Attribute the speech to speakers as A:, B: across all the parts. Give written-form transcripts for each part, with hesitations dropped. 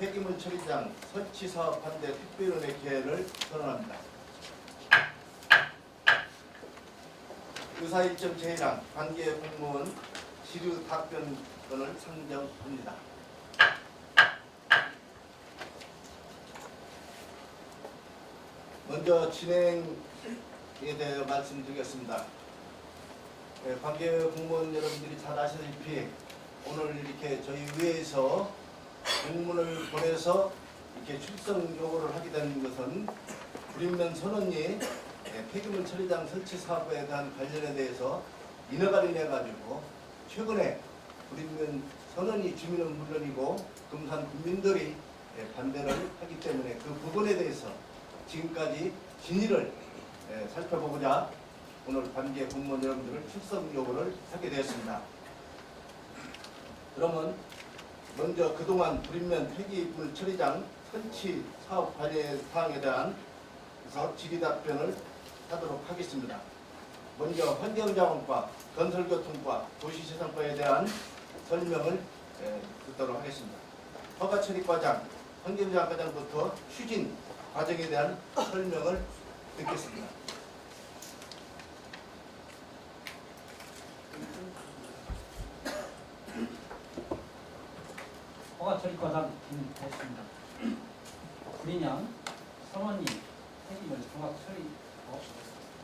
A: 폐기물 처리장 설치 사업 반대 특별위원회 개회를 선언합니다. 의사 일정 제의랑 관계 공무원 지류 답변권을 상정합니다. 먼저 진행에 대해 말씀드리겠습니다. 관계 공무원 여러분들이 잘 아시다시피 오늘 이렇게 저희 의회에서 공문을 보내서 이렇게 출석 요구를 하게 된 것은 불임면 선언이 폐기물 처리장 설치 사업에 대한 관련에 대해서 인허가를 인해가지고 최근에 불임면 선언이 주민은 물론이고 금산 국민들이 반대를 하기 때문에 그 부분에 대해서 지금까지 진위를 살펴보고자 오늘 관계 공무원 여러분들을 출석 요구를 하게 되었습니다. 그러면 먼저 그동안 불임면 폐기물 처리장 설치 사업 관련 사항에 대한 질의 답변을 하도록 하겠습니다. 먼저 환경자원과 건설교통과 도시재생과에 대한 설명을 듣도록 하겠습니다. 허가처리과장, 환경자원과장부터 추진 과정에 대한 설명을 듣겠습니다.
B: 허가처리과장 김대수입니다. 불인양, 선원이, 폐기물 종합처리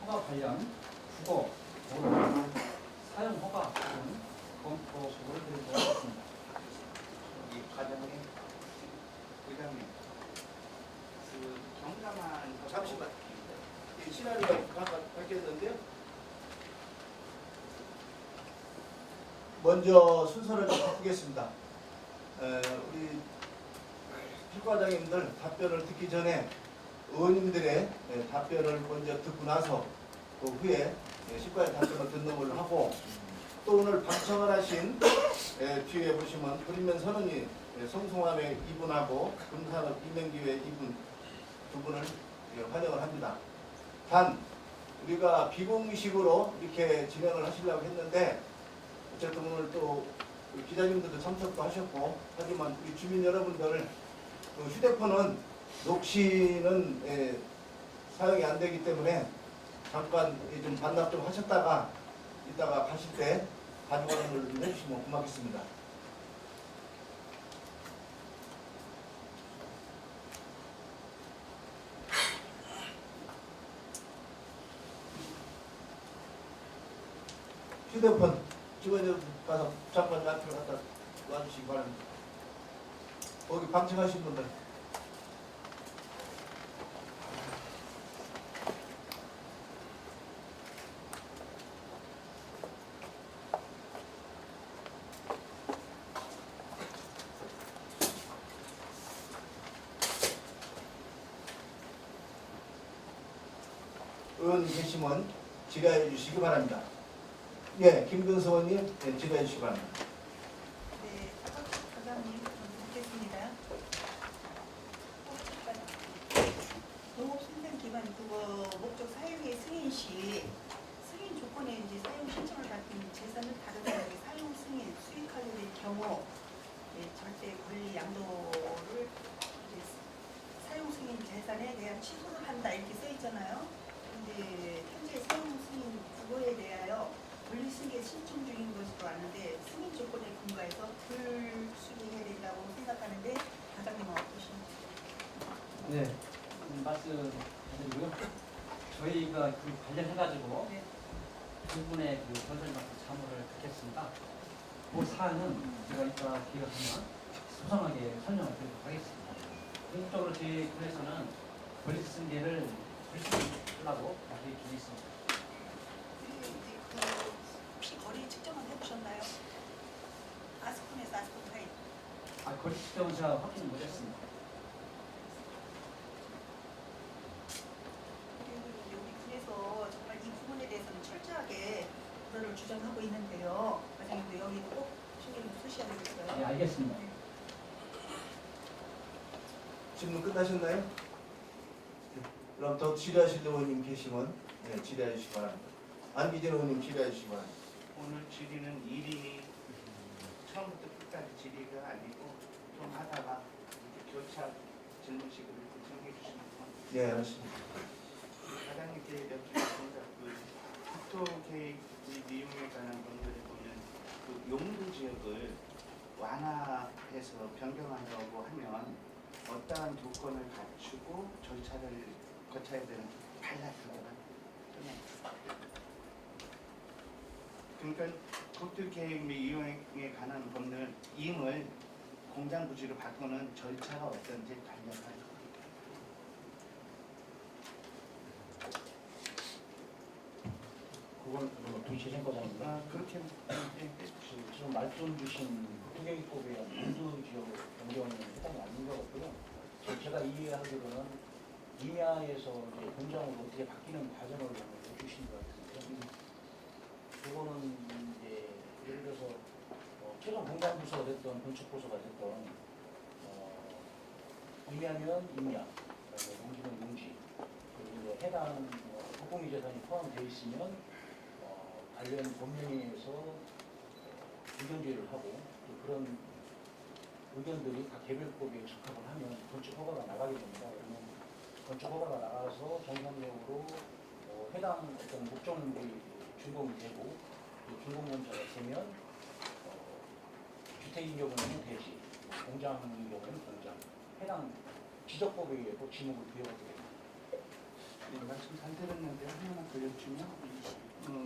B: 허가 관련 주거, 도로, 사용 허가 등 검토 보고를 드리도록 하겠습니다.
C: 이 과장님, 의장님, 그 경감한
A: 잠시만. 이 시나리오가 밝혔는데요. 먼저 순서를 좀 바꾸겠습니다. 우리 필과장님들 답변을 듣기 전에 의원님들의 답변을 먼저 듣고 나서 그 후에 실과의 답변을 듣는 걸로 하고 또 오늘 방청을 하신 뒤에 보시면 불임면 선언이 성송함의 이분하고 금산업 이명기회 이분 두 분을 환영을 합니다. 단 우리가 비공식으로 이렇게 진행을 하시려고 했는데 어쨌든 오늘 또 기자님들도 참석도 하셨고 하지만 우리 주민 여러분들 휴대폰은 녹취는 사용이 안 되기 때문에 잠깐 좀 반납 좀 하셨다가 이따가 가실 때 가져가는 걸로 좀 해주시면 고맙겠습니다. 휴대폰 찍어서 가서 잠깐 앞에 갖다 놔주시기 바랍니다. 거기 방청하신 분들. 의원 계시면 질의해 주시기 바랍니다. 예, 김근수 의원님 질의해 주시기 바랍니다.
D: 네, 과장님 묻겠습니다. 농업생산기관 그거 목적 사용의 승인 시 승인 조건에 이제 사용 신청을 받은 재산을 다른 사람에게 사용 승인 수익하게 될 경우 절대 권리 양도를 이제 사용 승인 재산에 대한 취소를 한다 이렇게 써 있잖아요. 근데 현재 사용 승인 그거에 대하여 분리승계 신청 중인 것으로 아는데 승인 조건에 근거해서 불수리해야 된다고 생각하는데 과장님은 어떠신지?
B: 네, 말씀드리고요. 저희가 그 관련해가지고
D: 네.
B: 두 분의 그 건설마트 자문을 듣겠습니다. 그 사안은 제가 이따 기회가 되면 소상하게 설명을 드리도록 하겠습니다. 개인적으로 저희 군에서는 분리승계를 불수리하려고 계획이 있습니다.
D: 혹시 거리 측정은 해보셨나요? 아스콘에서 아스콘 사이.
B: 거리 측정은 제가 확인 못했습니다.
D: 그리고 여기 군에서 정말 이 부분에 대해서는 철저하게 불허를 주장하고 있는데요. 과장님도 여기도 꼭 신경 쓰셔야 되겠어요.
B: 네, 알겠습니다.
D: 네.
A: 질문 끝나셨나요? 네. 그럼 더 질의하실 의원님 계시면 질의해 주시기 바랍니다. 안기진 의원님 질의해 주시기 바랍니다.
C: 오늘 질의는 1인이 처음부터 끝까지 질의가 아니고 좀 하다가 이렇게 교차 질문식을 정해 주시면
A: 네, 알았습니다.
C: 사장님께 여쭙겠습니다. 그 국토 계획 이용에 관한 것들에 보면 그 용도 지역을 완화해서 변경한다고 하면 어떠한 조건을 갖추고 절차를 거쳐야 되는 달라서가 그러니까 국토 계획 및 이용에 관한 법률 이임을 공장 부지로 바꾸는 절차가 어떤지 간략하게.
E: 그건 도시재생 과장입니다.
C: 그렇게
E: 지금 말씀 주신 국토계획법에 용도 지역 변경은 해당이 아닌 것 같고요. 제가 이해하기로는 임야에서 이제 공장으로 어떻게 바뀌는 과정을 해주신 것 같은데, 그거는 이제 예를 들어서 최종 공장 부서가 됐던 건축 부서가 됐던 임야면 임야, 그다음에 용지면 용지, 그리고 이제 해당 국공유 재산이 포함되어 있으면 관련 법령에서 의견제의를 하고 또 그런 의견들이 각 개별법에 적합을 하면 건축 허가가 나가게 됩니다. 그러면 건축 허가가 나가서 정상적으로 해당 어떤 목적물이 준공이 되고 또 준공론자가 되면 주택인 경우는 대지, 공장인 경우는 공장, 해당 지적법에 의해서 지목을 부여하게 됩니다.
C: 네, 말씀 잘 들었는데 하나만 더 여쭈면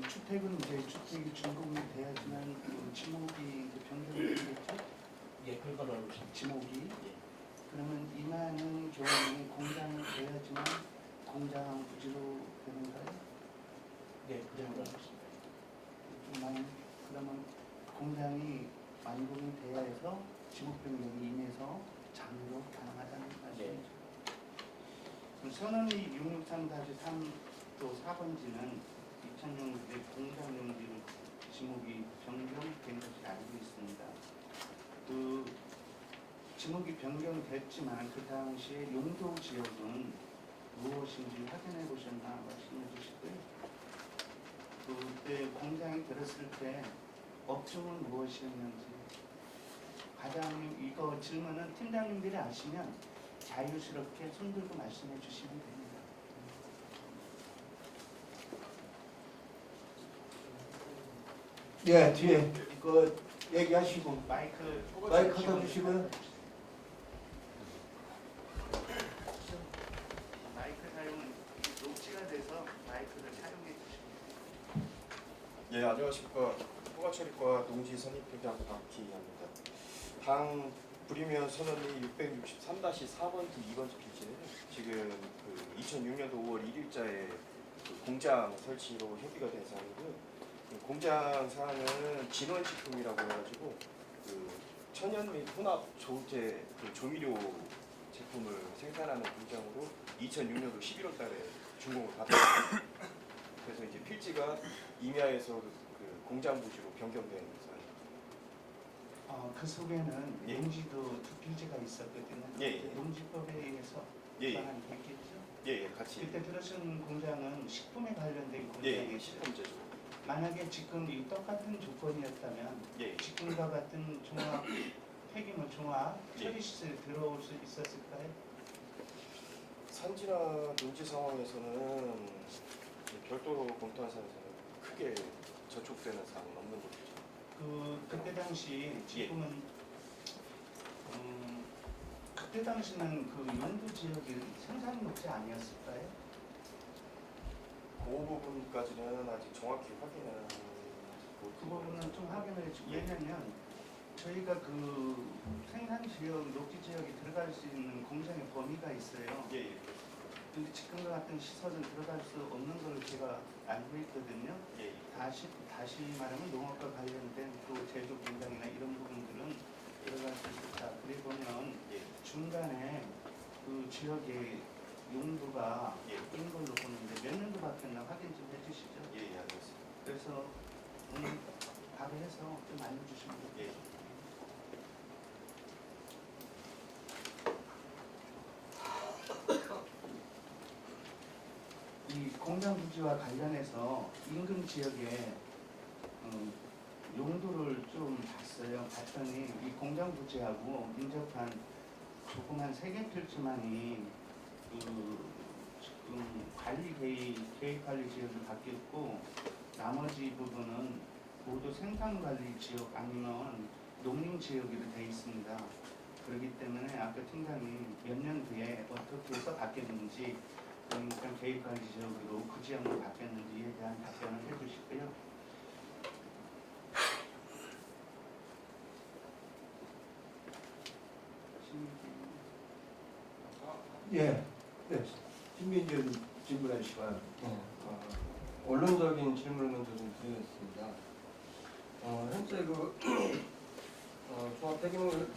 C: 주택은 이제 주택이 준공이 돼야지만 그 지목이 이제 변경이 되겠죠?
E: 예, 그걸 알고 있습니다.
C: 지목이
E: 예.
C: 그러면 임하는 경우에 공장이 돼야지만 공장 부지로 되는가요?
E: 네, 그대로 알고 있습니다.
C: 좀 많이 그러면 공장이 완공이 돼야 해서 지목 변경이 임해서 장로 가능하다는 말씀이죠. 선언이 663-3 또 4번지는 2006년에 공장용지로 지목이 변경된 것을 알고 있습니다. 그 지목이 변경됐지만 그 당시에 용도 지역은 무엇인지 확인해 보셨나 말씀해 주시고요. 그때 공장이 들었을 때 업종은 무엇이었는지 과장님 이거 질문은 팀장님들이 아시면 자유스럽게 손들고 말씀해 주시면 됩니다.
A: 예, 뒤에 그 얘기하시고
C: 마이크
A: 갖다 주시고요.
C: 마이크 사용은 녹취가 돼서 마이크를 사용해 주시면
F: 예, 안녕하십니까. 포괄처리과 농지 선입회장 박희입니다. 당 불이면 선언이 663-4번지 2번지 필지는 지금 그 2006년도 5월 1일자에 그 공장 설치로 협의가 된 사항이고요. 공장 사항은 진원식품이라고 해가지고 그 천연 및 혼합 조제 그 조미료 제품을 생산하는 공장으로 2006년도 11월 달에 준공을 받았습니다. 그래서 이제 필지가 임야에서 그 공장 부지로 변경된 사항입니다.
C: 그 속에는
F: 예.
C: 농지도 두 필지가 있었거든요.
F: 예, 예.
C: 농지법에 의해서
F: 예,
C: 위반이 됐겠죠.
F: 예, 같이.
C: 그때 들으신 공장은 식품에 관련된
F: 예,
C: 공장이죠.
F: 식품제조.
C: 만약에 지금 이 똑같은 조건이었다면
F: 예,
C: 지금과 같은 종합 폐기물 종합
F: 예.
C: 처리 시설에 들어올 수 있었을까요?
F: 산지나 농지 상황에서는 별도로 검토한 사항에서는 크게 저촉되는 사항은 없는 것이죠.
C: 그때 당시 지금은 그때 당시는 그 용도 지역이 생산 녹지 아니었을까요?
F: 그 부분까지는 아직 정확히 확인은
C: 그 부분은 좀 확인을 해주고 왜냐면 저희가 그 생산 지역, 녹지 지역에 들어갈 수 있는 공장의 범위가 있어요.
F: 예, 예,
C: 근데 지금과 같은 시설은 들어갈 수 없는 걸 제가 알고 있거든요.
F: 예, 예.
C: 다시 말하면 농업과 관련된 또 제조 공장이나 이런 부분들은 들어갈 수 있다. 그래 보면
F: 예.
C: 중간에 그 지역의 용도가
F: 예.
C: 인 걸로 보는데 몇 년도 바뀌었나 확인 좀 해주시죠.
F: 예, 예, 알겠습니다.
C: 그래서 답을 해서 좀 알려주시면
F: 예.
C: 돼요. 이 공장 부지와 관련해서 인근 지역에 용도를 좀 봤어요. 봤더니 이 공장 부지하고 인접한 조그만 3개 필지만이 지금 계획 관리 지역이 바뀌었고 나머지 부분은 모두 생산 관리 지역 아니면 농림 지역으로 되어 있습니다. 그렇기 때문에 아까 팀장님 몇 년 뒤에 어떻게 해서 바뀌었는지 그러니까 계획 관리 지역으로 그 지역으로 바뀌었는지에 대한 답변을 해주시고요.
A: 예. 네. 김민지 의원 질문해 주시고요.
G: 원론적인 질문을 먼저 좀 드리겠습니다. 현재 종합 폐기물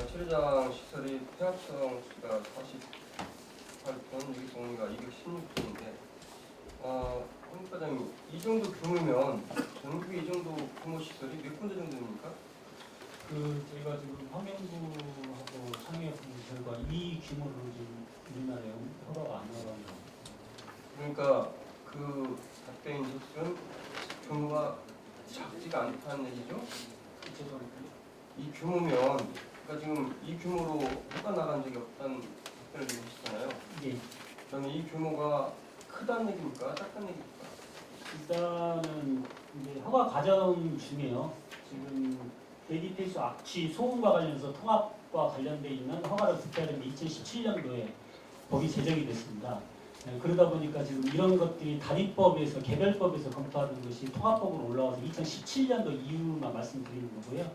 G: 처리장 시설이 폐합성 수가 48톤, 유기 동의가 216톤인데, 홍 과장님, 이 정도 규모면 전국에 이 정도 규모 시설이 몇 군데 정도입니까?
B: 저희가 지금 환경부하고 상의해 본 결과 이 규모로 지금 우리나라에 허가가 안 나가는
G: 그러니까 그 답변인 즉슨 규모가 작지가 않다는 얘기죠? 이 규모면, 그러니까 지금 이 규모로 허가 나간 적이 없다는 답변을 주시잖아요.
B: 예.
G: 그러면 이 규모가 크다는 얘기입니까? 작다는 얘기입니까?
B: 일단은 이제 허가 과정 중에요. 지금 에디페이스 악취 소음과 관련해서 통합과 관련돼 있는 허가를 붙여야 되는 2017년도에 법이 제정이 됐습니다. 그러다 보니까 지금 이런 것들이 단위법에서 개별법에서 검토하는 것이 통합법으로 올라와서 2017년도 이후만 말씀드리는 거고요.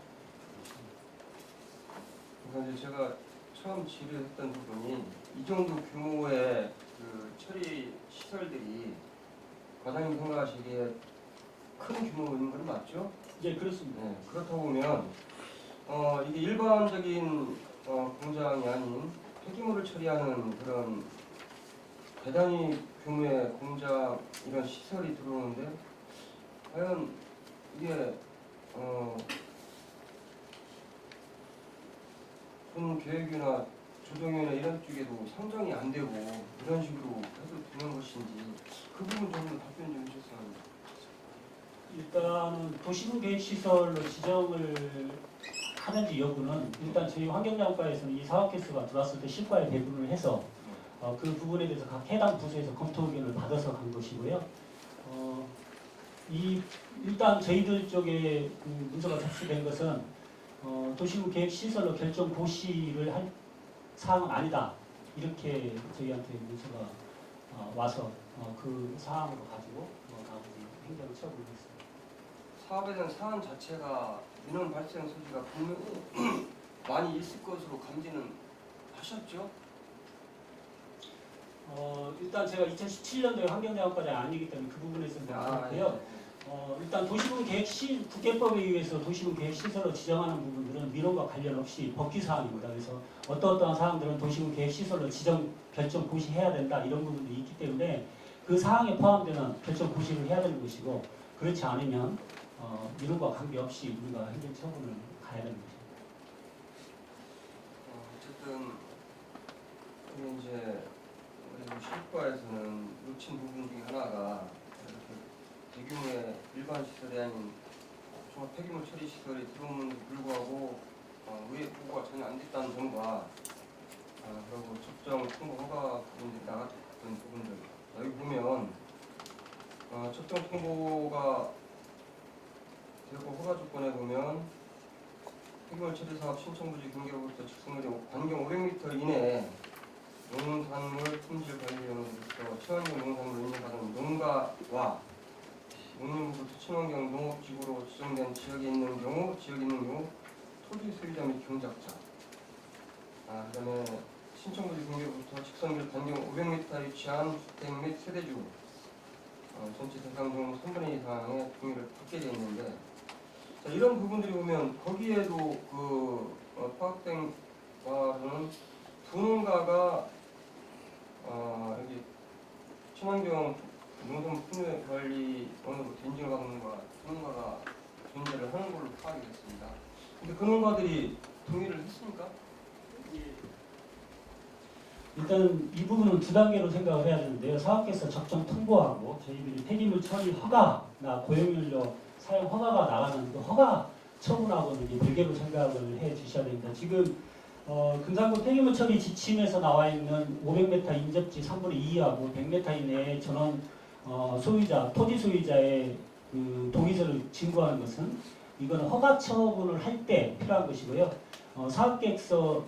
G: 그러니까 이제 제가 처음 질의했던 부분이 이 정도 규모의 그 처리 시설들이 과장님 생각하시기에 큰 규모인 건 맞죠?
B: 예, 그렇습니다.
G: 네, 그렇다 보면 이게 일반적인 공장이 아닌 폐기물을 처리하는 그런 대단히 규모의 공장 이런 시설이 들어오는데 과연 이게 군 계획이나 조정위나 이런 쪽에도 상정이 안 되고 이런 식으로 해도 되는 것인지 그 부분 좀 더 답변 좀 해주셨으면 합니다.
B: 일단은 도시계획시설로 지정을 하는지 여부는 일단 저희 환경장과에서는 이 사업 개수가 들어왔을 때 실과에 배분을 해서 그 부분에 대해서 각 해당 부서에서 검토 의견을 받아서 간 것이고요. 일단 저희들 쪽에 그 문서가 접수된 것은 도시구 계획 시설로 결정 고시를 할 사항은 아니다. 이렇게 저희한테 문서가 와서 그 사항으로 가지고 나머지 행정을 처분했습니다.
G: 사업에 대한 사안 자체가 민원 발생 소지가 분명히 많이 있을 것으로 감지는 하셨죠?
B: 일단 제가 2017년도에 환경대학과장이 아니기 때문에 그 부분에서는 모르겠고요. 일단 도시군 계획 국계법에 의해서 도시군 계획 시설로 지정하는 부분들은 민원과 관련 없이 법규 사항입니다. 그래서 어떠한 사항들은 도시군 계획 시설로 지정 결정 고시해야 된다 이런 부분들이 있기 때문에 그 사항에 포함되는 결정 고시를 해야 되는 것이고 그렇지 않으면 민원과 관계없이 우리가 행정 처분을 가야 되는 것입니다.
G: 어쨌든 그게 이제 우리 실과에서는 놓친 부분 중에 하나가 이렇게 대규모의 일반 시설이 아닌 종합 폐기물 처리 시설이 들어오는데도 불구하고 의회 보고가 전혀 안 됐다는 점과 그리고 적정 통보 허가 부분들이 나갔던 부분들 여기 보면 적정 통보가 되고 허가 조건에 보면 폐기물 처리 사업 신청 부지 경계로부터 직선거리 반경 500m 이내에 농산물 품질 관리위원회로서 체환용 농산물을 인정받은 농가와 농림부부터 친환경 농업지구로 지정된 지역에 있는 경우 토지 소유자 및 경작자 그다음에 신청부지 경계로부터 직선거리 반경 500m에 위치한 주택 및 세대주 전체 대상 중 3분의 2 이상의 동의를 받게 되어 있는데 자, 이런 부분들이 보면 거기에도 그 파악된 바로는 분가가 여기 친환경 농산 품질 관리원으로 인증을 받는 거와 분가가 존재를 하는 걸로 파악이 됐습니다. 근데 그 농가들이 동의를 했습니까?
B: 일단 이 부분은 두 단계로 생각을 해야 되는데요. 사업계에서 적정 통보하고 저희들이 폐기물 처리 허가나 고용연료 사용 허가가 나가는 그 허가 처분하고는 별개로 생각을 해 주셔야 됩니다. 지금
H: 금산구 폐기물 처리 지침에서 나와 있는 500m 인접지 3분의 2하고 100m 이내의 전원 소유자, 토지 소유자의 그 동의서를 진구하는 것은 이거는 허가 처분을 할 때 필요한 것이고요. 사업계획서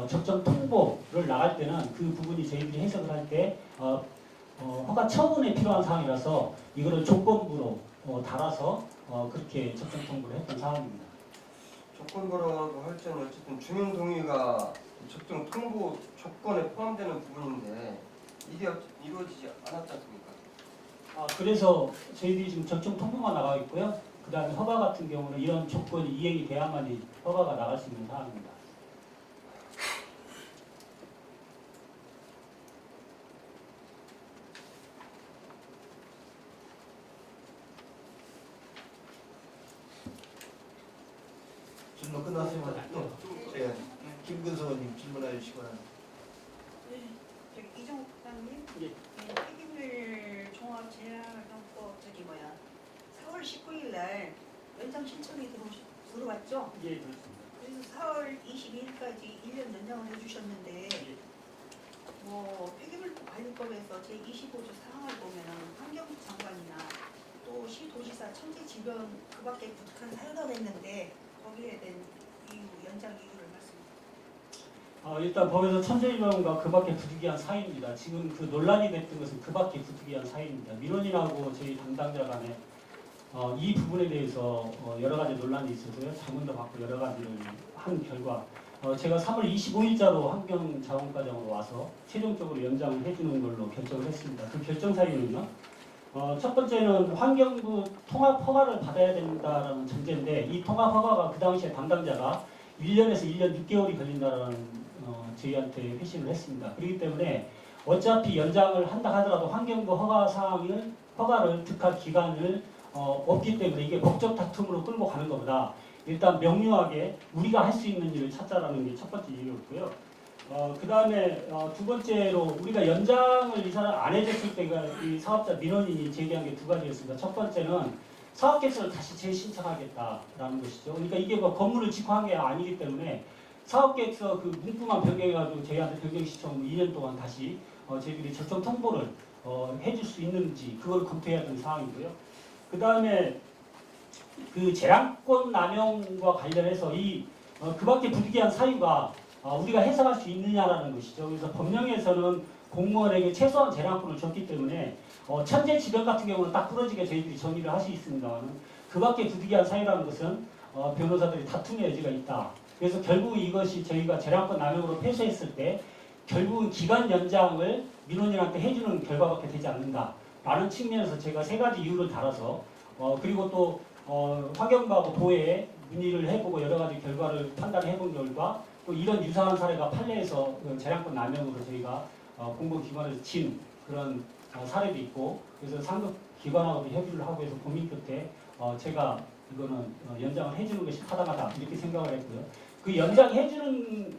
H: 적정 통보를 나갈 때는 그 부분이 저희들이 해석을 할 때 허가 처분에 필요한 사항이라서 이거를 조건부로 달아서 그렇게 적정 통보를 했던 사항입니다.
G: 조건부라고 할 때는 어쨌든 주민 동의가 적정 통보 조건에 포함되는 부분인데 이게 이루어지지 않았지 않습니까?
H: 그래서 저희들이 지금 적정 통보가 나가 있고요. 그 다음에 허가 같은 경우는 이런 조건이 이행이 돼야만이 허가가 나갈 수 있는 사항입니다.
A: 질문 끝났으면 또 예, 김근성 의원님 질문해 주시기 바랍니다.
D: 저기 이종욱 부장님,
H: 예.
D: 폐기물 종합 재활용법 4월 19일 날 연장 신청이 들어왔죠?
H: 예, 그렇습니다.
D: 그래서 4월 22일까지 1년 연장을 해주셨는데 뭐 폐기물법 관리법에서 제25조 사항을 보면은 환경부 장관이나 또 시도지사 천재지변 그밖에 부족한 사유라고 했는데 거기에 대한 이유, 연장 이유를 말씀해 주세요.
H: 일단 법에서 천재지변과 그밖에 부득이한 사유입니다. 지금 그 논란이 됐던 것은 그밖에 부득이한 사유입니다. 민원인하고 저희 담당자 간에 이 부분에 대해서 여러 가지 논란이 있어서요. 자문도 받고 여러 가지를 한 결과 제가 3월 25일자로 환경자원과장으로 와서 최종적으로 연장을 해주는 걸로 결정을 했습니다. 그 결정 사유는요. 첫 번째는 환경부 통합 허가를 받아야 된다라는 전제인데 이 통합 허가가 그 당시에 담당자가 1년에서 1년 6개월이 걸린다라는 저희한테 회신을 했습니다. 그렇기 때문에 어차피 연장을 한다 하더라도 환경부 허가를 득할 기간을 없기 때문에 이게 법적 다툼으로 끌고 가는 것보다 일단 명료하게 우리가 할 수 있는 일을 찾자라는 게 첫 번째 얘기였고요. 그 다음에 두 번째로 우리가 연장을 이 사람 안 해줬을 때가 이 사업자 민원인이 제기한 게 두 가지였습니다. 첫 번째는 사업계획서를 다시 재신청하겠다라는 것이죠. 그러니까 이게 뭐 건물을 직화한 게 아니기 때문에 사업계획서 그 문구만 변경해가지고 저희한테 변경 신청 2년 동안 다시 저희들이 적정 통보를 해줄 수 있는지 그걸 검토해야 되는 사항이고요. 그 다음에 그 재량권 남용과 관련해서 이 그밖에 부득이한 사유가 우리가 해석할 수 있느냐라는 것이죠. 그래서 법령에서는 공무원에게 최소한 재량권을 줬기 때문에 천재지변 같은 경우는 딱 부러지게 저희들이 정의를 할 수 있습니다만 그밖에 부득이한 사유라는 것은 변호사들이 다툼의 여지가 있다. 그래서 결국 이것이 저희가 재량권 남용으로 패소했을 때 결국은 기간 연장을 민원인한테 해주는 결과밖에 되지 않는다라는 측면에서 제가 세 가지 이유를 달아서 그리고 또 환경부하고 도에 문의를 해보고 여러 가지 결과를 판단해본 결과 또 이런 유사한 사례가 판례에서 재량권 남용으로 저희가 공공기관에서 진 그런 사례도 있고 그래서 상급 기관하고도 협의를 하고 해서 고민 끝에 제가 이거는 연장을 해주는 것이 타당하다 이렇게 생각을 했고요. 그 연장해주는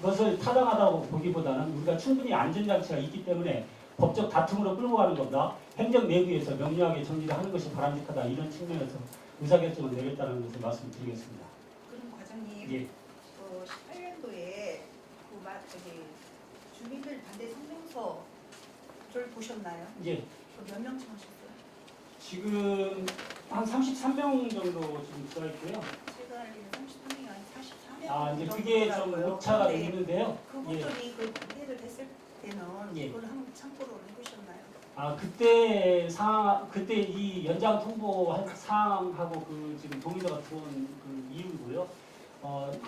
H: 것을 타당하다고 보기보다는 우리가 충분히 안전장치가 있기 때문에 법적 다툼으로 끌고 가는 것보다 행정 내부에서 명료하게 정리를 하는 것이 바람직하다 이런 측면에서 의사결정을 내렸다는 것을 말씀드리겠습니다.
D: 그럼 과장님,
H: 예.
D: 18년도에 주민들 반대 성명서를 보셨나요?
H: 예.
D: 몇 명 청하셨어요?
H: 지금 한 33명 정도 지금 들어가 있고요.
D: 제가 알기로는 33명이 아니라 44명
H: 이제 그게 좀 오차가
D: 네.
H: 있는데요.
D: 그분들이 그 반대를 했을 때는
H: 예.
D: 그걸 한번 참고를 해보셨나요?
H: 그때 이 연장 통보한 사항하고 그 지금 동의서가 들어온 그 이유고요.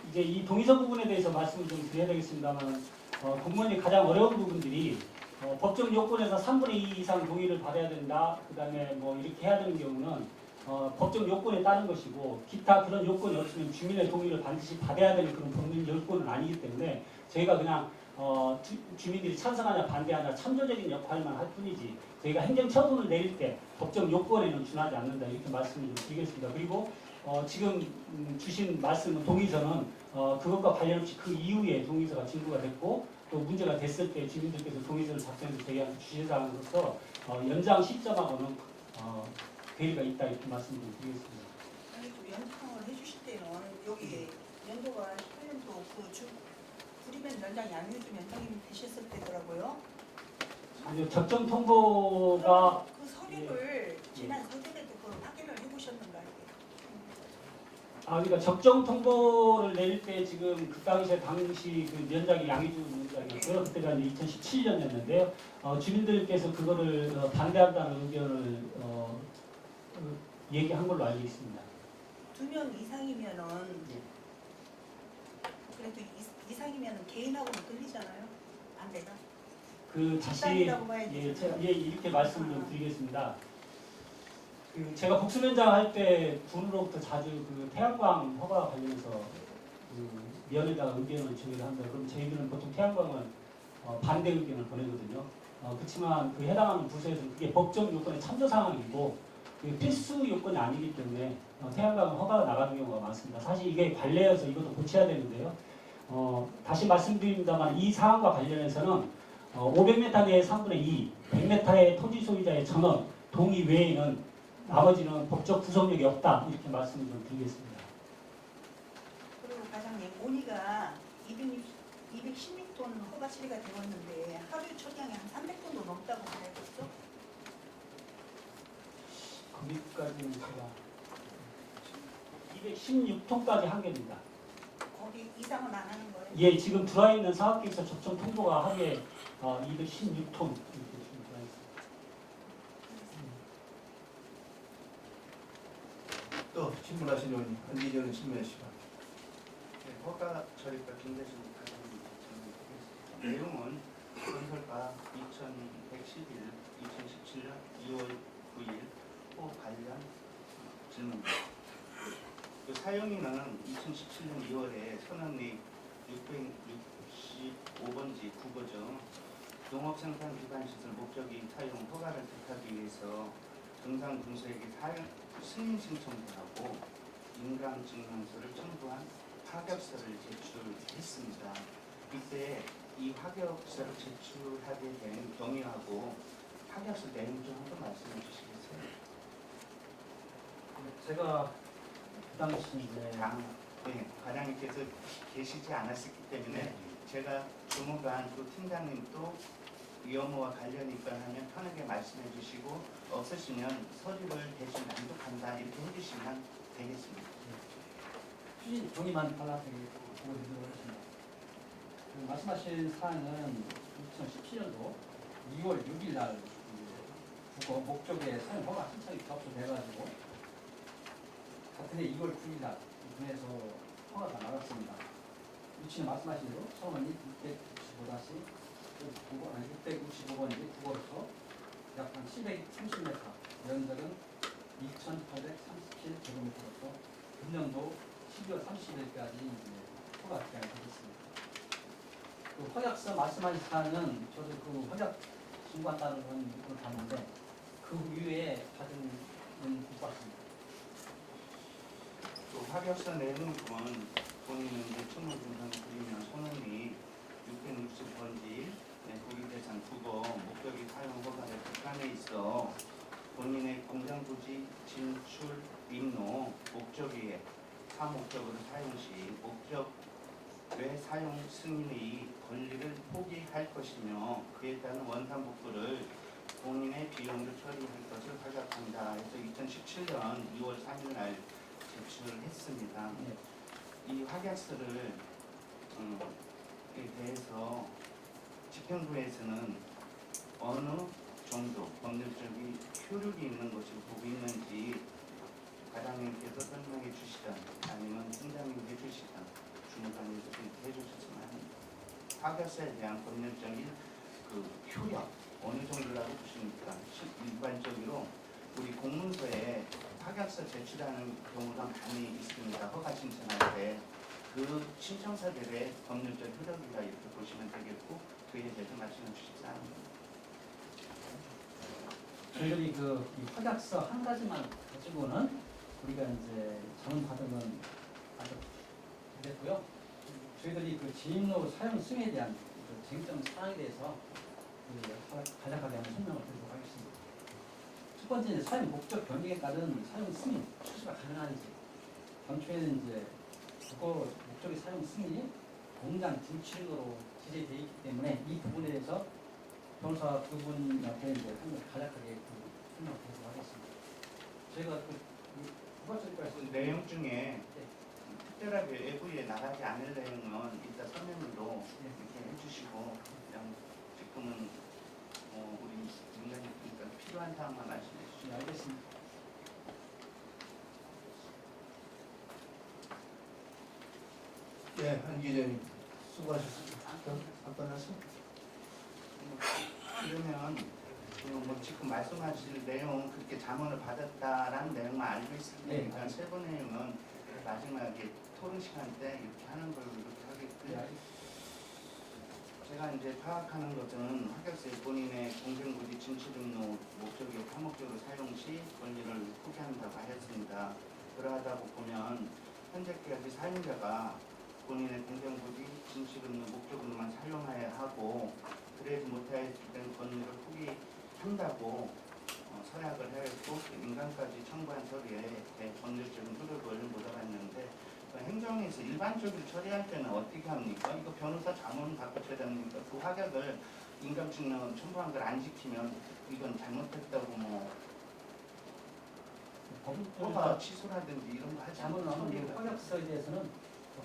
H: 이제 이 동의서 부분에 대해서 말씀을 좀 드려야 되겠습니다만, 공무원이 가장 어려운 부분들이 법정 요건에서 3분의 2 이상 동의를 받아야 된다. 그 다음에 뭐 이렇게 해야 되는 경우는 법정 요건에 따른 것이고, 기타 그런 요건이 없으면 주민의 동의를 반드시 받아야 되는 그런 법률 요건은 아니기 때문에 저희가 그냥 주민들이 찬성하냐 반대하냐 참조적인 역할만 할 뿐이지 저희가 행정처분을 내릴 때 법정 요건에는 준하지 않는다 이렇게 말씀을 좀 드리겠습니다. 그리고 지금 주신 말씀은 동의서는 그것과 관련 없이 그 이후에 동의서가 진구가 됐고 또 문제가 됐을 때 주민들께서 동의서를 작성해서 저희한테 주신 사항으로서 연장 시점하고는 괴리가 있다 이렇게 말씀을 좀 드리겠습니다.
D: 아니 또 연장을 해주실 때는 여기 연도가 18년도 그 연장 양유주 연장님이 되셨을 때더라고요.
H: 아니요, 적정 통보가
D: 그 서류를 지난 서류에도 그 확인을 해보셨는가 이게?
H: 그러니까 적정 통보를 내릴 때 지금 그 당시 그 위원장이 양희주 위원장이었고요. 그때가 이제 2017년이었는데요. 주민들께서 그거를 반대한다는 의견을 얘기한 걸로 알고 있습니다.
D: 2명 이상이면은 그래도 이상이면은 개인하고는 끌리잖아요. 반대가.
H: 그 다시
D: 집단이라고 봐야지.
H: 이렇게 말씀을 좀 드리겠습니다. 그 제가 복수면장 할 때 군으로부터 자주 그 태양광 허가 관련해서 그 위원회에다가 의견을 제기를 한다. 그럼 저희들은 보통 태양광을 반대 의견을 보내거든요. 그렇지만 그 해당하는 부서에서는 그게 법적 요건의 참조 사항이고 그게 필수 요건이 아니기 때문에 태양광 허가가 나가는 경우가 많습니다. 사실 이게 관례여서 이것도 고쳐야 되는데요. 다시 말씀드립니다만 이 사항과 관련해서는 500m 내의 3분의 2, 100m의 토지 소유자의 전원, 동의 외에는 나머지는 법적 구속력이 없다 이렇게 말씀을 좀 드리겠습니다.
D: 그리고 과장님 온이가 216톤 허가 처리가 되었는데 하루 초량이 한 300톤도 넘다고 알았죠?
H: 거기까지는 제가 216톤까지 한계입니다.
D: 거기 이상은 안 하는 거예요?
H: 예, 지금 들어와 있는 사업계획서 적정 통보가 하루에 216톤 이렇게 지금 들어와 있습니다.
A: 또 질문하신 의원님, 안기정은 질문해 주시죠.
C: 네, 허가 처리과 김대중 과장님 내용은 건설과 2111, 2017년 2월 9일 호 관련 질문입니다. 그 사용인은 2017년 2월에 선언리 665번지 9거죠. 농업생산 기반시설 목적이 사용 허가를 택하기 위해서 정상 군수에게 승인 신청을 하고 인감증명서를 첨부한 파격서를 제출했습니다. 이때 이 파격서를 제출하게 된 경위하고 파격서 내용 좀 한번 말씀해 주시겠어요?
B: 제가 그 당시 이제
C: 과장님께서 계시지 않았기 때문에 제가 주무관 또 팀장님도 위험과 관련 입건하면 편하게 말씀해 주시고 없으시면 서류를 대신 낭독한다 이렇게 해주시면 되겠습니다.
B: 휴지 종이만 발라서 보여드리도록 하겠습니다. 그 말씀하신 사항은 2017년도 2월 6일 날 국어 목적의 사용 허가 신청이 접수돼가지고 같은 해 2월 9일 날 군에서 허가가 나갔습니다. 위치는 말씀하신 대로 선원이 665번지 국어로서 약 한 730m, 면적은 2,837제곱미터로서 금년도 12월 30일까지 허가 기간이 되겠습니다. 그 허약서 말씀하신 사항은 저도 그 허약 신고한다는 건 봤는데 그 이후에 받은 못 봤습니다.
C: 또 파격서 내용은 본인은 이제 청문증상을 드리면 선언이 660번지 국유대상 국어 목적이 사용 허가를 특함에 있어 본인의 공장부지 진출 임로 목적위에 사목적으로 사용 시 목적 외 사용 승인의 권리를 포기할 것이며 그에 따른 원상복구를 본인의 비용으로 처리할 것을 허락한다. 해서 2017년 2월 3일 날 제출을 했습니다. 이 확약서를 대해서 집행부에서는 어느 정도 법률적인 효력이 있는 것을 보고 있는지 과장님께서 설명해 주시던 아니면 팀장님 해주시던 주무관님께서 해주셨으면 합니다. 확약서에 대한 법률적인 그 효력 어느 정도라고 보십니까? 일반적으로 우리 공문서에 확약서 제출하는 경우가 많이 있습니다. 허가 신청할 때 그 신청서들의 법률적 효력이다 이렇게 보시면 되겠고 그에 대해서 말씀해 주시기 바랍니다.
B: 저희들이 이 확약서 한 가지만 가지고는 우리가 이제 전원 받으면 아주 됐고요. 저희들이 그 진입로 사용 승인에 대한 그 쟁점 사항에 대해서 간략하게 한번 설명을 드리도록 하겠습니다. 첫 번째 이제 사용 목적 변경에 따른 사용 승인 출시가 가능한지. 당초에는 이제 국어 목적의 사용 승인이 공장 진출로 지정되어 있기 때문에 이 부분에 대해서 변호사 그분한테 이제 한번 간략하게 설명드리도록 하겠습니다. 저희가 부가처리과에서
C: 그 내용 중에 특별하게 외부에 나가지 않을 내용은 이따 서면으로 이렇게 해주시고 그냥 지금은 우리 민간이니까 필요한 사항만 말씀해 주시면
B: 알겠습니다.
A: 예, 한 기자님 수고하셨습니다. 어떤 말씀?
C: 그러면 뭐 지금 말씀하실 내용 그렇게 자문을 받았다라는 내용만 알고 있을 테니까 세부 내용은 마지막에 토론 시간 때 이렇게 하는 걸로 이렇게 하겠고요. 제가 이제 파악하는 것은 합격서에 본인의 공정부지 진출등록 목적이 파목적으로 사용 시 권리를 포기한다고 하였습니다. 그러하다 보면 현재까지 사용자가 본인의 공정부지 진출등록 목적으로만 사용해야 하고 그러지 못했을 때는 권리를 포기한다고 서약을 하였고 인간까지 청구한 서류에 법률적인 효력을 묻어봤는데 행정에서 일반적으로 처리할 때는 어떻게 합니까? 이거 변호사 자문 받고 처리합니까 그 확약을 인감증명 첨부한 걸 안 지키면 이건 잘못했다고 뭐 허가 취소라든지 이런 거 하지 않고
B: 자문하면
C: 처리를
B: 허약서에 대해서는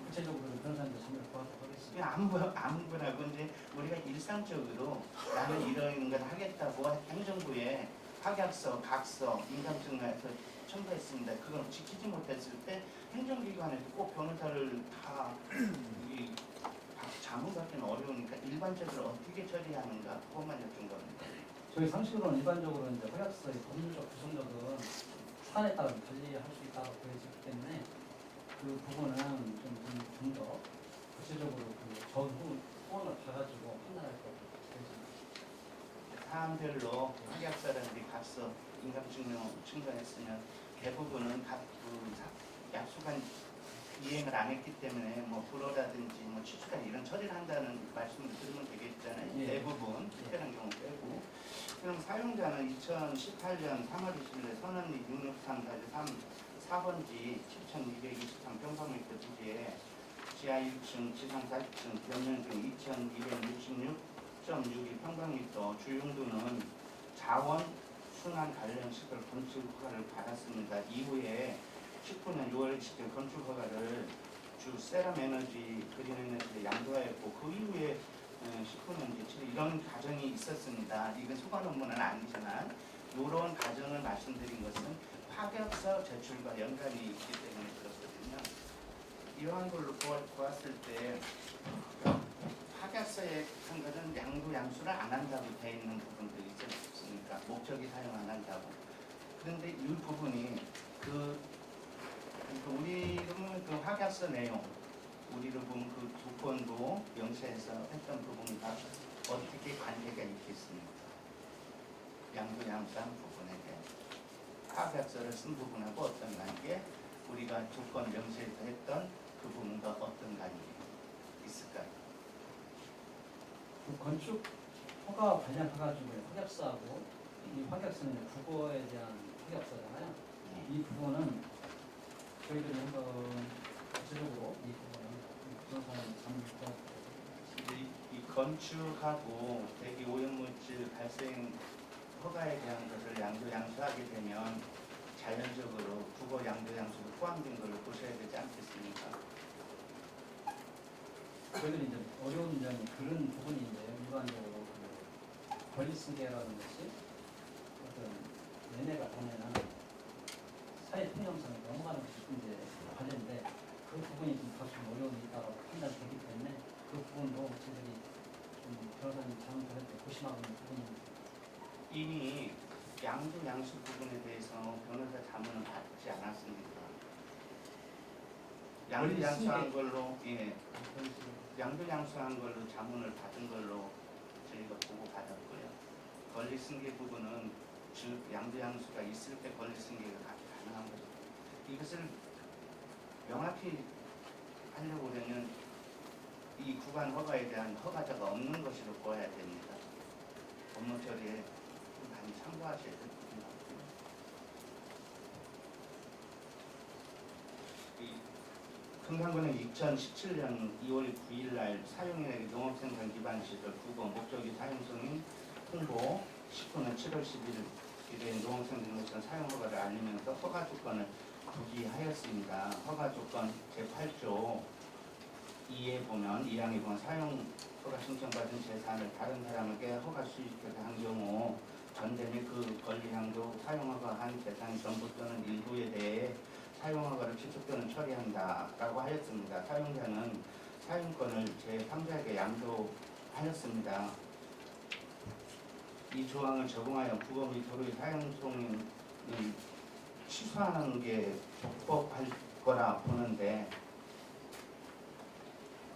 B: 구체적으로 변호사님들 자문을 구하도록 하겠습니다.
C: 그냥 아무거나 근데 우리가 일상적으로 나는 이런 걸 하겠다고 행정부에 확약서, 각서, 인감증명해서 첨부했습니다. 그걸 지키지 못했을 때 행정기관에서 꼭 변호사를 다 자문받기는 어려우니까 일반적으로 어떻게 처리하는가 그것만 여쭤본 겁니다.
B: 저희 상식으로는 일반적으로 이제 허약서의 법률적 구성력은 사안에 따라 달리할 수 있다고 보여지기 때문에 그 부분은 좀 더 구체적으로 그 전후 소원을 봐가지고 판단할 거라고 보여집니다.
C: 사안별로 확약서라든지 각서, 인감증명 첨부했으면 대부분은 약속한 이행을 안 했기 때문에 뭐 불허라든지 뭐 취소라든지 이런 처리를 한다는 말씀을 들으면 되겠잖아요.
B: 예.
C: 대부분 특별한 경우 빼고. 그럼 사용자는 2018년 3월 20일에 선언리 663-3 4번지 7223평방미터 부지에 지하 1층, 지상 4층, 변면중 2266.62평방미터 주용도는 자원 순환 관련 시설 건축 허가를 받았습니다. 이후에 19년 6월에 직접 건축 허가를 주 세럼에너지 그린에너지에 양도하였고 그 이후에 19년 제출 이런 과정이 있었습니다. 이건 소관 업무는 아니지만 이런 과정을 말씀드린 것은 파격서 제출과 연관이 있기 때문에 그렇거든요. 이러한 걸로 보았을 때 파격서에 한 것은 양도양수를 안 한다고 되어 있는 부분도 있지 않습니까? 목적이 사용 안 한다고. 그런데 이 부분이 우리로 보면 그 확약서 내용, 우리로 보면 그 두 건도 명시해서 했던 부분과 어떻게 관계가 있겠습니까? 양도양수한 부분에 대해 확약서를 쓴 부분하고 어떤 관계, 우리가 두 건 명시해서 했던 그 부분과 어떤 관계 있을까요?
B: 그 건축 허가 관련해가지고 확약서하고 이 확약서는 국어에 대한 확약서잖아요. 이 부분은 저희들이 한번 구체적으로 이 부분은 부동산 자문부터
C: 이 건축하고 대기 오염물질 발생 허가에 대한 것을 양도양수하게 되면 자연적으로 국어 양도양수로 포함된 걸로 보셔야 되지 않겠습니까?
B: 저희들이 이제 어려운 점이 그런 부분인데 일반적으로 그 권리승계라는 것이 어떤 연애가 되면은 사회 통념상에 넘어가는 것이 이제 관련인데 그 부분이 좀 다소 어려움이 있다고 판단되기 때문에 그 부분도 저희들이 좀 변호사님 자문 받을 때 고심하고 있는 부분입니다.
C: 이미 양도양수 부분에 대해서 변호사 자문은 받지 않았습니까? 양도양수한 걸로 양도양수한 걸로 자문을 받은 걸로 저희가 보고 받았고요. 권리승계 부분은 즉 양도양수가 있을 때 권리승계가 가능한 거죠. 이것을 명확히 하려고 하면 이 구간 허가에 대한 허가자가 없는 것으로 보아야 됩니다. 법무 처리에 많이 참고하셔야 될 부분 같고요. 금강구는 2017년 2월 9일 날 사용인에게 농업생산 기반 시설 국어 목적이 사용성인 홍보 19년 7월 10일 된 농업생산 사용 허가를 알리면서 허가 조건을 부기하였습니다. 허가 조건 제8조 2에 보면 2항에 보면 사용 허가 신청받은 재산을 다른 사람에게 허가 수익해서 한 경우 전대 및 그 권리량도 사용허가한 재산 전부 또는 일부에 대해 사용허가를 취소 또는 처리한다라고 하였습니다. 사용자는 사용권을 제3자에게 양도하였습니다. 이 조항을 적용하여 국어 및 도로의 사용성을 취소하는 게 적법할 거라 보는데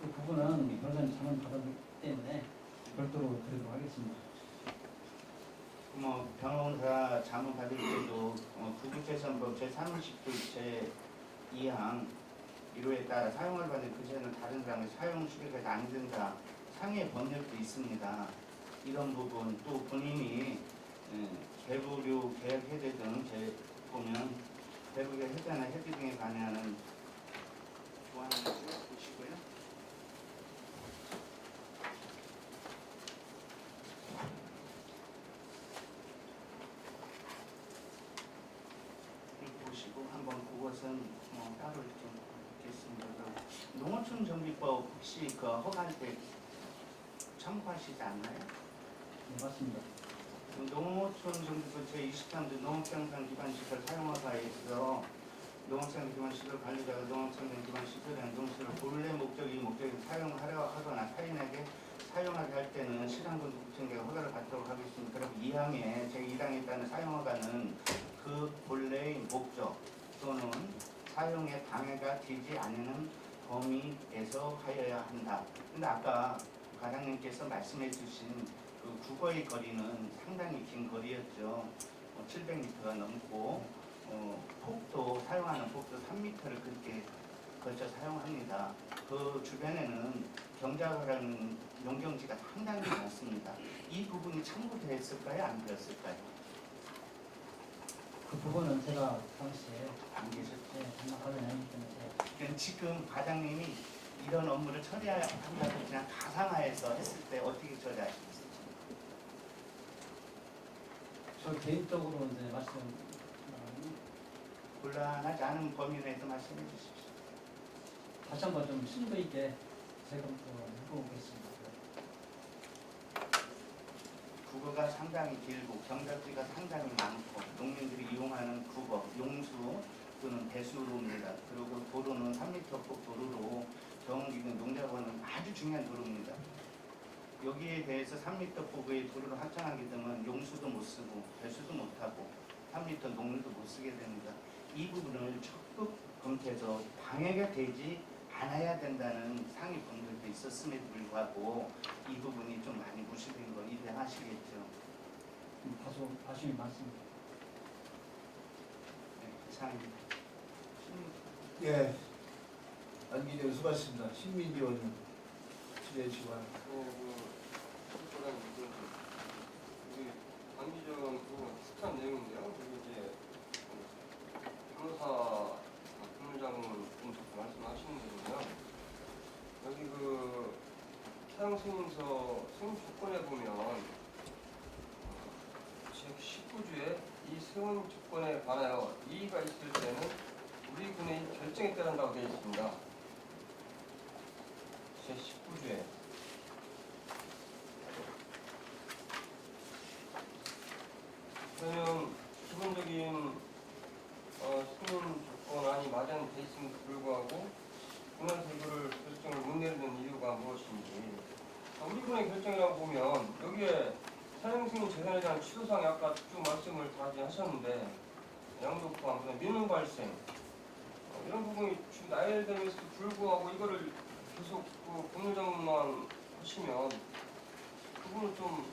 B: 그 부분은 변호사님 자문 받았기 때문에 별도로 드리도록 하겠습니다.
C: 뭐 변호사 자문 받을 때도 구구재산법 제30조 제2항 1호에 따라 사용을 받은 그 재는 다른 사람의 사용 수익에 안 된다. 상해 법률도 있습니다. 이런 부분 또 본인이 배부료 계약 해제 등 보면 배부료 해제나 해지 등에 관한 조항을 보시고요. 보시고 한번 그것은 따로 좀 보겠습니다. 농어촌 정비법 혹시 그 허가할 때 참고하시지 않나요?
B: 네, 맞습니다.
C: 농어촌 정비법 제23조 농업생산 기반 시설 사용허가에서 농업생산 기반 시설 관리자가 농업생산 기반 시설에 대한 농시설을 본래 목적이 사용하려 하거나 타인에게 사용하게 할 때는 실황군 구청장이 허가를 받도록 하겠습니다. 그럼 2항에 제1항에 따른 사용허가는 그 본래의 목적 또는 사용에 방해가 되지 않는 범위에서 하여야 한다. 근데 아까 과장님께서 말씀해 주신 그 국어의 거리는 상당히 긴 거리였죠. 700m가 넘고 폭도 사용하는 폭도 3m를 그렇게 걸쳐 사용합니다. 그 주변에는 경작하는 농경지가 상당히 많습니다. 이 부분이 참고되었을까요? 안 되었을까요?
B: 그 부분은 제가 당시에
C: 안 계셨죠?
B: 장난하는 아니기 때문에
C: 그럼 지금 과장님이 이런 업무를 처리한다고 그냥 가상화해서 했을 때 어떻게 처리하시겠어요?
B: 저 개인적으로 이제 말씀
C: 곤란하지 않은 범위 내에서 말씀해 주십시오.
B: 다시 한번 좀 심도 있게 제가 해보겠습니다.
C: 국어가 상당히 길고 경작지가 상당히 많고 농민들이 이용하는 국어, 용수 또는 배수로입니다. 그리고 도로는 3m폭 도로로 경기는 농작원은 아주 중요한 도로입니다. 여기에 대해서 3m 폭의 도로를 확장하게 되면 용수도 못 쓰고 배수도 못하고 3m 농물도 못 쓰게 됩니다. 이 부분을 적극 검토해서 방해가 되지 않아야 된다는 상위 법률도 있었음에도 불구하고 이 부분이 좀 많이 무시된 거 이해하시겠죠?
B: 다소 아쉬움이 많습니다.
C: 네, 이상입니다.
A: 예, 안기정 수고하셨습니다. 신민지 의원님 질의해 주시기 바랍니다.
G: 강기정 비슷한 내용인데요. 그리고 이제 변호사 법률자문 분께서 말씀하시는 거는요. 여기 그 사용 승인서 승인 조건에 보면 제19조에 이 승인 조건에 관하여 이의가 있을 때는 우리 군의 결정에 따른다고 되어 있습니다. 제19조에 그러면 기본적인 승인 조건안이 마련돼 있음에도 불구하고 군에서 이거를 결정을 못 내리는 이유가 무엇인지 우리 군의 결정이라고 보면 여기에 사용 승인 재산에 대한 취소사항이 아까 쭉 말씀을 다 하셨는데 양도 포함, 민원 발생 이런 부분이 지금 나열됨에도 불구하고 이거를 계속 그 법률자문만 하시면 그분은 좀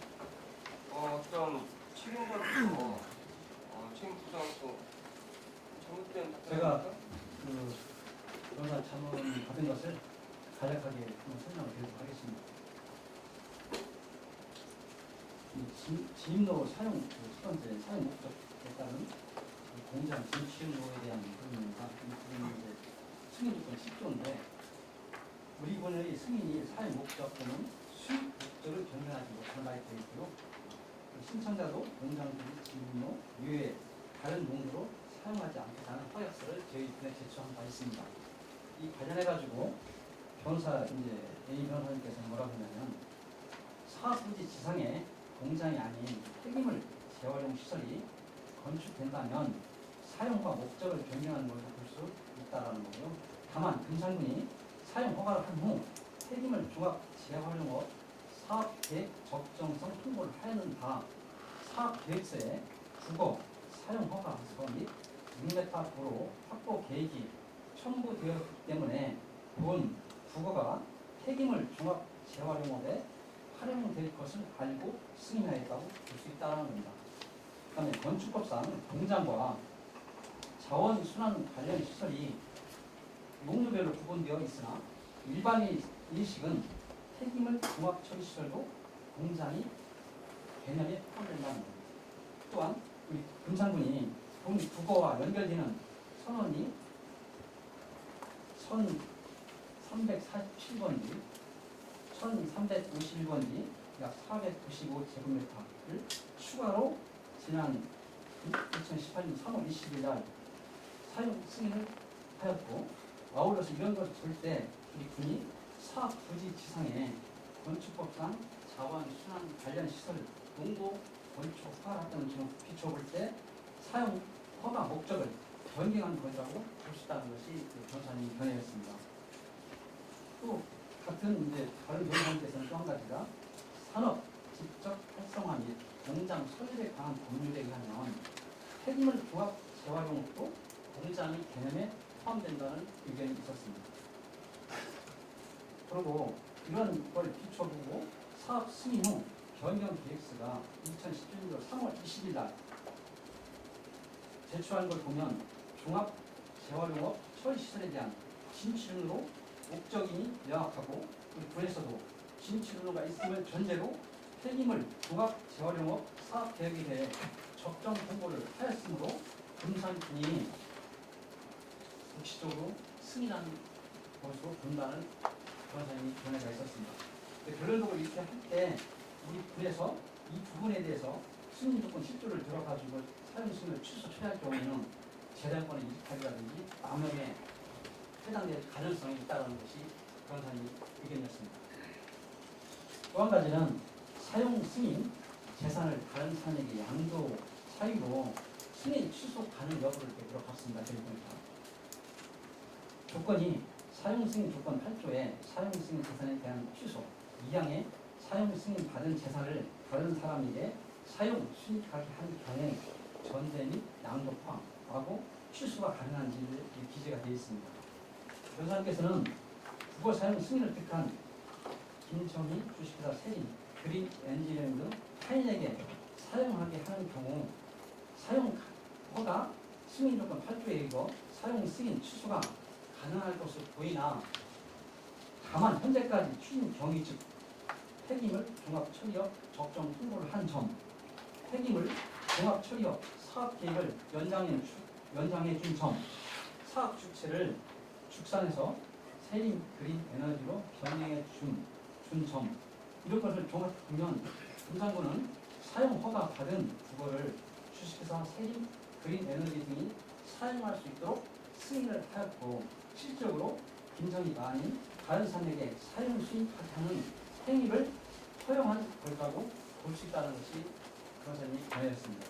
G: 어떤 책임자로서 책임 부담도 잘못된
B: 제가 그 변호사 자문 받은 것을 간략하게 한번 설명을 드리도록 하겠습니다. 이 지임로 사용 첫 번째 사용 목적에 따른 공장 진취용로에 대한 부분입니다. 이 부분은 이제 승인 조건 10조인데 우리 군의 승인이 사용 목적 또는 수익 목적을 변경하지 못하는 바에 되어 있고요. 신청자도 농장주의 지분료 이외에 다른 용도로 사용하지 않겠다는 허약서를 저희 군에 제출한 바 있습니다. 이 관련해가지고 변호사 이제 A 변호사님께서 뭐라고 하냐면 사업부지 지상에 공장이 아닌 폐기물 재활용 시설이 건축된다면 사용과 목적을 변경하는 것을 볼 수 있다라는 거고요. 다만 금상군이 사용 허가를 한 후 폐기물 종합 재활용업 사업 계획 적정성 통보를 하였는 바 사업 계획서에 국어 사용 허가서 및 6m 도로 확보 계획이 첨부되었기 때문에 본 국어가 폐기물 종합 재활용업에 활용될 것을 알고 승인하였다고 볼 수 있다는 겁니다. 그다음에 건축법상 공장과 자원순환 관련 시설이 용도별로 구분되어 있으나 일반의 인식은 폐기물 종합 처리 시설도 공장이 개념에 포함된다는 겁니다. 또한 우리 금상군이 본 국어와 연결되는 선원이 1347번지, 1351번지 약 495제곱미터를 추가로 지난 2018년 3월 20일 날 사용 승인을 하였고 아울러서 이런 것을 볼 때 우리 군이 사업 부지 지상에 건축법상 자원순환 관련 시설 농도 건축 허가 등을 비춰볼 때 사용 허가 목적을 변경한 것이라고 볼 수 있다는 것이 그 변호사님 견해였습니다. 또 같은 이제 다른 변호사님께서는 또 한 가지가 산업 직접 활성화 및 공장 설립에 관한 법률에 의하면 폐기물 종합 재활용업도 공장의 개념에 포함된다는 의견이 있었습니다. 그리고 이런 걸 비춰보고 사업 승인 후 변경 계획서가 2017년도 3월 20일 날 제출한 걸 보면 종합 재활용업 처리 시설에 대한 진출로 목적이 명확하고 우리 군에서도 진출로가 있음을 전제로 폐기물 종합 재활용업 사업 계획에 대해 적정 공고를 하였으므로 금산군이 국시적으로 승인한 것으로 본다는 변호사님이 견해가 있었습니다. 결론적으로 이렇게 할 때 우리 군에서 이 부분에 대해서 승인 조건 10조를 들어가지고 사용 승인을 취소 처리할 경우에는 재량권의 이직하기라든지 남용에 해당될 가능성이 있다는 것이 변호사님 의견이었습니다. 또 한 가지는 사용 승인 재산을 다른 사람에게 양도 사유로 승인 취소 가능 여부를 물어봤습니다. 저희 군에서. 조건이 사용 승인 조건 8조에 사용 승인 재산에 대한 취소 2항에 사용 승인 받은 재산을 다른 사람에게 사용 수익하게 한 경우 전세 및 양도 포함하고 취소가 가능한지를 기재가 되어 있습니다. 변호사님께서는 국어 사용 승인을 택한 김정희 주식회사 세린 그린 엔지니어링 등 타인에게 사용하게 하는 경우 사용 허가 승인 조건 8조에 의거 사용 승인 취소가 가능할 것으로 보이나 다만 현재까지 추진 경위 즉 폐기물 종합 처리업 적정 통보를 한 점, 폐기물 종합 처리업 사업 계획을 연장해 준 점, 사업 주체를 축산에서 세림 그린 에너지로 변경해 준 점, 이런 것을 종합해 보면 금상군은 사용 허가 받은 국어를 주식회사 세림 그린 에너지 등이 사용할 수 있도록 승인을 하였고 실적으로 김정희가 아닌 다른 사람에게 사용 수익하게 하는 행위를 허용한 것이라고 볼 수 있다는 것이 변호사님의 견해였습니다.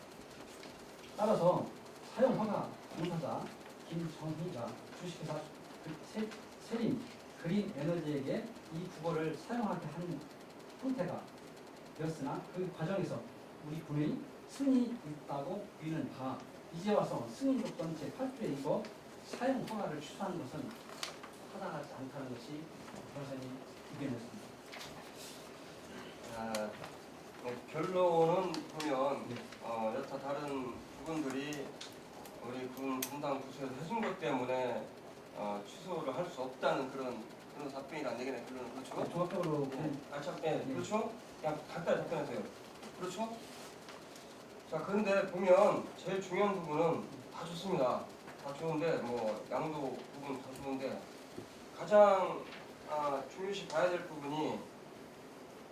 B: 따라서 사용 허가 종사자 김정희가 주식회사 세림 그린 에너지에게 이 국어를 사용하게 하는 형태가 되었으나 그 과정에서 우리 군의 승인이 있다고 보이는 바 이제 와서 승인 조건 제8조에 이거 사용 허가를 취소하는 것은 타당하지 않다는 것이 변호사님 의견이었습니다.
G: 결론은 보면 여타 다른 부분들이 우리 군 분당 부서에서 해준 것 때문에 취소를 할 수 없다는 그런 답변이라는 얘기네. 결론은 그렇죠?
B: 종합적으로
G: 그렇죠? 그냥 간단히 답변하세요. 그렇죠? 자, 그런데 보면 제일 중요한 부분은 다 좋습니다. 다 좋은데 뭐 양도 부분 다 좋은데 가장 중요시 봐야 될 부분이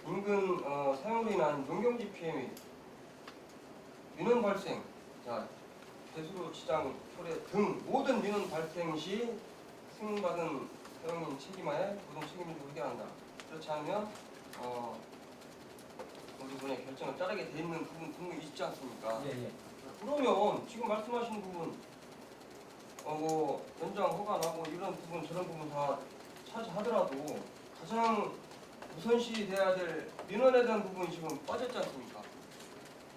G: 인근 사용으로 인한 농경지 피해 및 민원 발생, 자 대수로 지장 초래 등 모든 민원 발생 시 승인받은 사용인 책임하에 모든 책임을 회계한다. 그렇지 않으면 우리 분의 결정을 따르게 돼 있는 부분 분명히 있지 않습니까?
B: 예, 예.
G: 그러면 지금 말씀하신 부분 뭐 연장 허가나고 이런 부분 저런 부분 다 차지하더라도 가장 우선시 돼야 될 민원에 대한 부분이 지금 빠졌지 않습니까?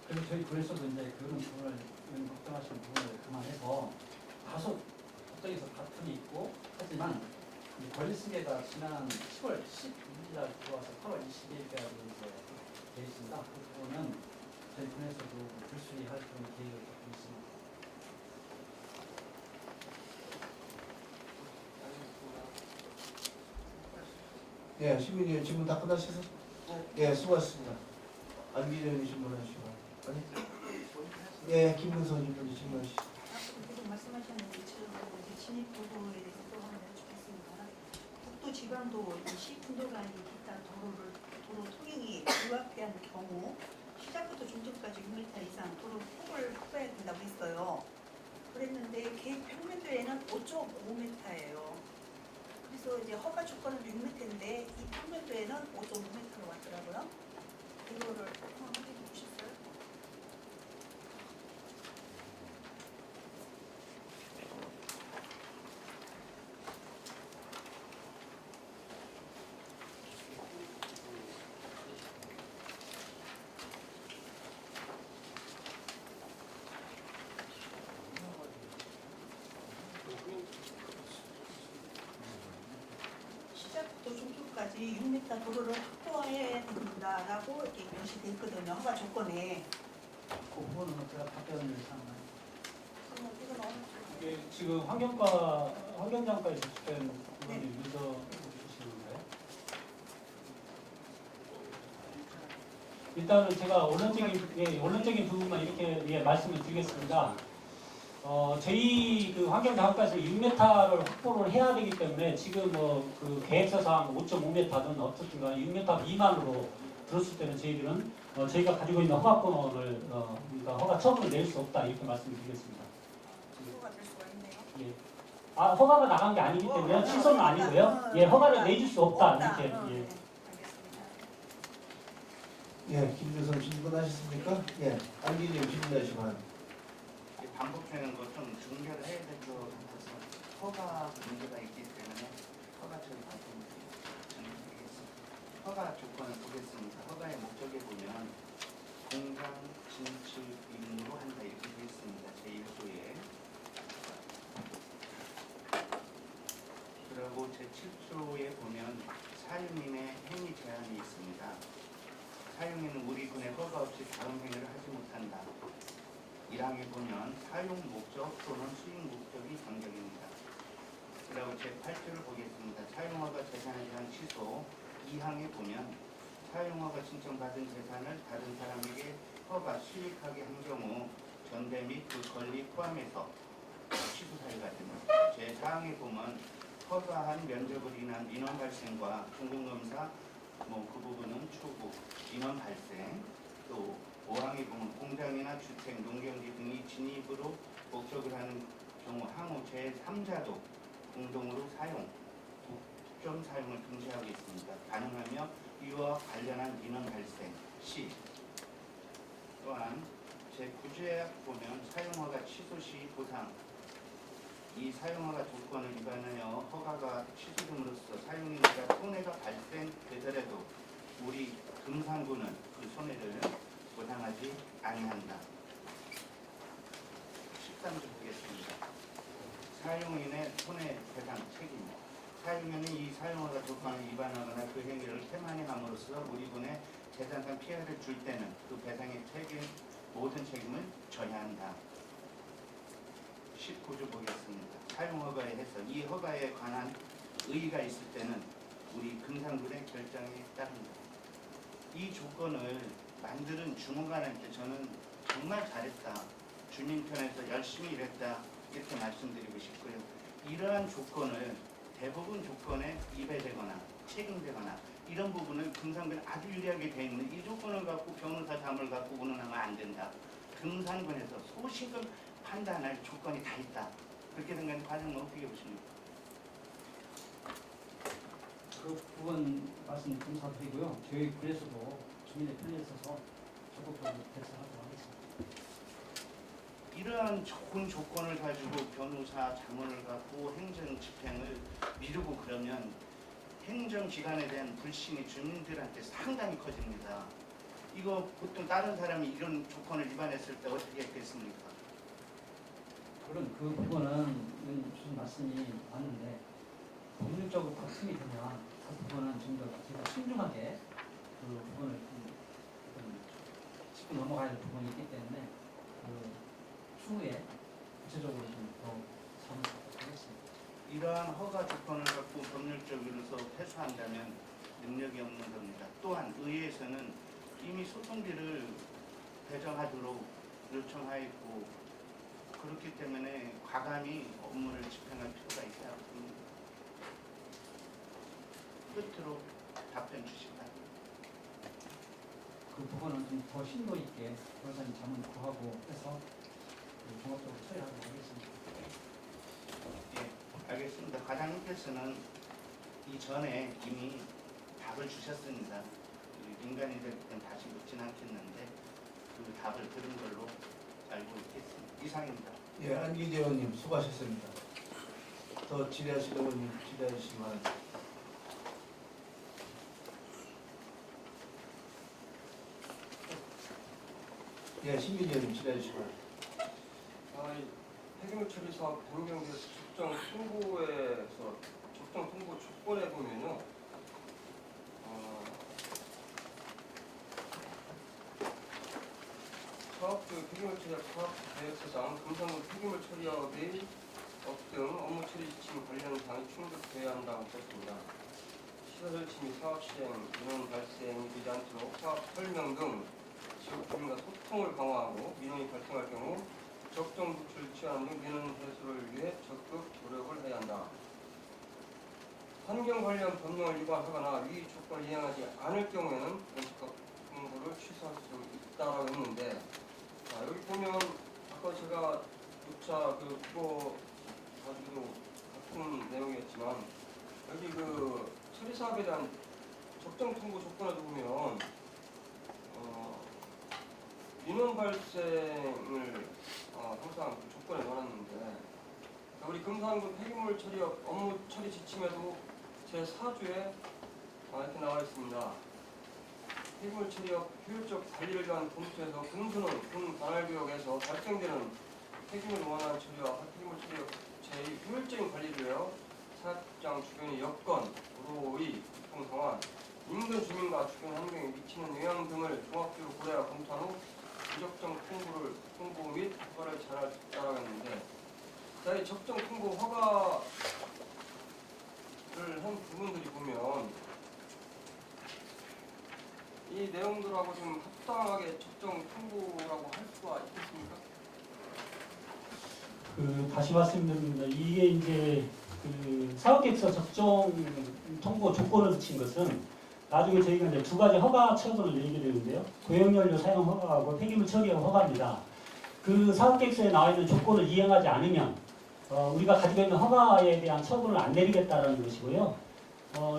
B: 그래서 저희 그래서도 이제 그런 부분을 이런 걱정하시는 부분을 감안해서 다소 법정에서 다툼이 있고 하지만 이 권리승계가 지난 10월 12일 들어와서 8월 22일까지 이제 돼 있습니다. 그 부분은 저희 군에서도 불수리할 그런 계획을 갖고 있습니다.
A: 예, 시민님 질문 다 끝나셔서? 예, 수고하셨습니다. 안기정님 질문하시고. 아니? 예, 김문선 의원님 질문하시고.
D: 계속 말씀하셨는데 진입 도로에 대해서 또 하나 여쭙겠습니다. 국도지방도 시군도간이 기타 도로 통행이 불합리한 경우 시작부터 중점까지 6m 이상 도로 폭을 확보해야 된다고 했어요. 그랬는데 계획 평면도에는 5.5m예요. 그래서 이제 허가 조건은 6m인데 이 평면도에는 5.5m로 왔더라고요. 이거를 한번 확인해 보셨어요? 시작부터 종점까지 6m 도로를 확보해야 된다라고 이렇게 명시돼 있거든요. 허가 조건에.
B: 그 부분은 제가 답변을 상황.
D: 그럼 이건 어느
H: 이게 지금 환경장과에 접수된 부분이 유서 주시는 거예요? 일단은 제가 원론적인 부분만 이렇게 말씀을 드리겠습니다. 저희 그 환경자원과에서 6m를 확보를 해야 되기 때문에 지금 그 계획서상 5.5m든 어떻든 간에 6m 미만으로 들었을 때는 저희들은 저희가 가지고 있는 허가권을 그러니까 허가 처분을 낼 수 없다 이렇게 말씀드리겠습니다.
D: 허가가 될 수가 있네요.
H: 예. 허가가 나간 게 아니기 때문에 취소는 아니고요. 예, 허가를 내줄 수 없다 이렇게. 예.
D: 네, 알겠습니다.
A: 예, 김주선 질문하셨습니까? 예, 안기정 질문하시고.
C: 반복되는 거 좀 중결을 해야 될 것 같아서 허가 문제가 있기 때문에 허가 처리 과정을 진행하겠습니다. 허가 조건을 보겠습니다. 허가의 목적에 보면 공장 진출 임무로 한다 이렇게 되어 있습니다. 제1조에. 그리고 제7조에 보면 사용인의 행위 제한이 있습니다. 사용인은 우리 군에 허가 없이 다른 행위를 하지 못한다. 1항에 보면 사용 목적 또는 수익 목적이 정적입니다. 그리고 제8조를 보겠습니다. 사용허가 재산에 대한 취소 2항에 보면 사용허가 신청받은 재산을 다른 사람에게 허가 수익하게 한 경우 전대 및 그 권리 포함해서 취소 사유가 됩니다. 제4항에 보면 허가한 면적으로 인한 인원 발생과 공공검사 그 부분은 초부 인원 발생 또 5항에 보면 공장이나 주택, 농경지 등이 진입으로 목적을 하는 경우 항우 제3자도 공동으로 사용, 독점 사용을 금지하고 있습니다. 가능하며 이와 관련한 인원 발생 시 또한 제9조에 보면 사용허가 취소 시 보상 이 사용허가 조건을 위반하여 허가가 취소됨으로써 사용인과 손해가 발생되더라도 우리 금산군은 그 손해를 보상하지 아니한다. 13조 보겠습니다. 사용인의 손해배상 책임. 사용인은 이 사용허가 조건을 위반하거나 그 행위를 태만행함으로써 우리 군에 재산상 피해를 줄 때는 그 배상의 책임, 모든 책임을 져야 한다. 19조 보겠습니다. 사용허가에 해서 이 허가에 관한 의의가 있을 때는 우리 금산군의 결정에 따른다. 이 조건을 만드는 주무관한테 저는 정말 잘했다. 주민 편에서 열심히 일했다. 이렇게 말씀드리고 싶고요. 이러한 조건을 대부분 조건에 위배되거나 책임되거나 이런 부분을 금산군에 아주 유리하게 돼 있는 이 조건을 갖고 변호사 담을 갖고 운운하면 안 된다. 금산군에서 소식을 판단할 조건이 다 있다. 그렇게 생각하는 과정은 어떻게 보십니까?
B: 그 부분 말씀 감사드리고요. 저희 군에서도 주민의 편에 있어서 적극적으로 대처하도록 하겠습니다.
C: 이러한 좋은 조건을 가지고 변호사 자문을 갖고 행정 집행을 미루고 그러면 행정기관에 대한 불신이 주민들한테 상당히 커집니다. 이거 보통 다른 사람이 이런 조건을 위반했을 때 어떻게 했겠습니까?
B: 물론 그 부분은 무슨 말씀이 맞는데 법률적으로 다툼이 되면 그 부분은 좀 더 제가 신중하게 그 부분을 좀 짚고 넘어가야 될 부분이 있기 때문에 그 추후에 구체적으로 좀 더 자문하도록 하겠습니다.
C: 이러한 허가 조건을 갖고 법률적으로서 패소한다면 능력이 없는 겁니다. 또한 의회에서는 이미 소송비를 배정하도록 요청하였고 그렇기 때문에 과감히 업무를 집행할 필요가 있다. 끝으로 답변 주시기 바랍니다.
B: 그 부분은 좀 더 심도 있게 변호사님 자문 구하고 해서 그 종합적으로 처리하도록 하겠습니다.
C: 예, 알겠습니다. 과장님께서는 이전에 이미 답을 주셨습니다. 민간인들 때는 다시 묻진 않겠는데 그 답을 들은 걸로 알고 있겠습니다. 이상입니다.
A: 예, 안기재 의원님 수고하셨습니다. 더 질의하실 의원님 질의하시기 바랍니다. 예, 신민희 의원님 질의하시기 바랍니다.
G: 폐기물 처리 사업 변경돼서 적정 통보에서 적정 통보 조건에 보면요. 사업주의 폐기물 처리업 사업 계획서상 금산군 폐기물 처리업의 등 업무 처리 지침 관련 사항이 충족돼야 한다고 썼습니다. 시설 설치 및 사업 시행, 민원 발생이 되지 않도록 사업 설명 등 지역 주민과 소통을 강화하고 민원이 발생할 경우 적정 조치를 취하는 등 민원 해소를 위해 적극 노력을 해야 한다. 환경 관련 법령을 위반하거나 위 조건을 이행하지 않을 경우에는 원칙적 공고를 취소할 수 있다라고 했는데, 여기 보면 아까 제가 6차 그거 가지고도 같은 내용이었지만 여기 그 처리 사업에 대한 적정 통보 조건에도 보면 민원 발생을 항상 그 조건에 넣어놨는데 우리 금산군 폐기물 처리업 업무 처리 지침에도 제4조에 이렇게 나와 있습니다. 폐기물 처리업 효율적 관리를 위한 검토에서 군수는 군 관할구역에서 발생되는 폐기물 원활한 처리와 폐기물 처리업 제2효율적인 관리를 위하여 사업장 주변의 여건, 도로의 교통 상황, 인근 주민과 주변 환경에 미치는 영향 등을 종합적으로 고려하여 검토한 후 부적정 통보 및 허가를 제한할 수 있다고 했는데, 이 적정 통보 허가를 한 부분들이 보면 이 내용들하고 좀 합당하게 적정 통보라고 할 수가 있겠습니까?
H: 다시 말씀드립니다. 이게 이제 그 사업계획서 적정 통보 조건을 붙인 것은 나중에 저희가 이제 두 가지 허가 처분을 내게 되는데요. 고용연료 사용 허가하고 폐기물 처리 허가입니다. 그 사업계획서에 나와 있는 조건을 이행하지 않으면 우리가 가지고 있는 허가에 대한 처분을 안 내리겠다라는 것이고요.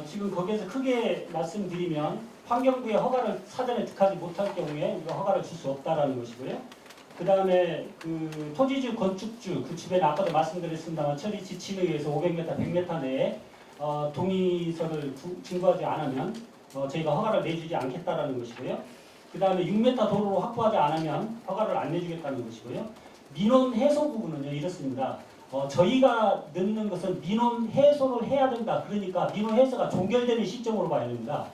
H: 지금 거기에서 크게 말씀드리면 환경부의 허가를 사전에 득하지 못할 경우에 우리가 허가를 줄 수 없다라는 것이고요. 그 다음에 그 토지주, 건축주, 그 주변에 아까도 말씀드렸습니다만 처리 지침에 의해서 500m, 100m 내에 동의서를 증거하지 않으면 저희가 허가를 내주지 않겠다라는 것이고요. 그 다음에 6m 도로로 확보하지 않으면 허가를 안 내주겠다는 것이고요. 민원 해소 부분은요 이렇습니다. 저희가 넣는 것은 민원 해소를 해야 된다. 그러니까 민원 해소가 종결되는 시점으로 봐야 됩니다.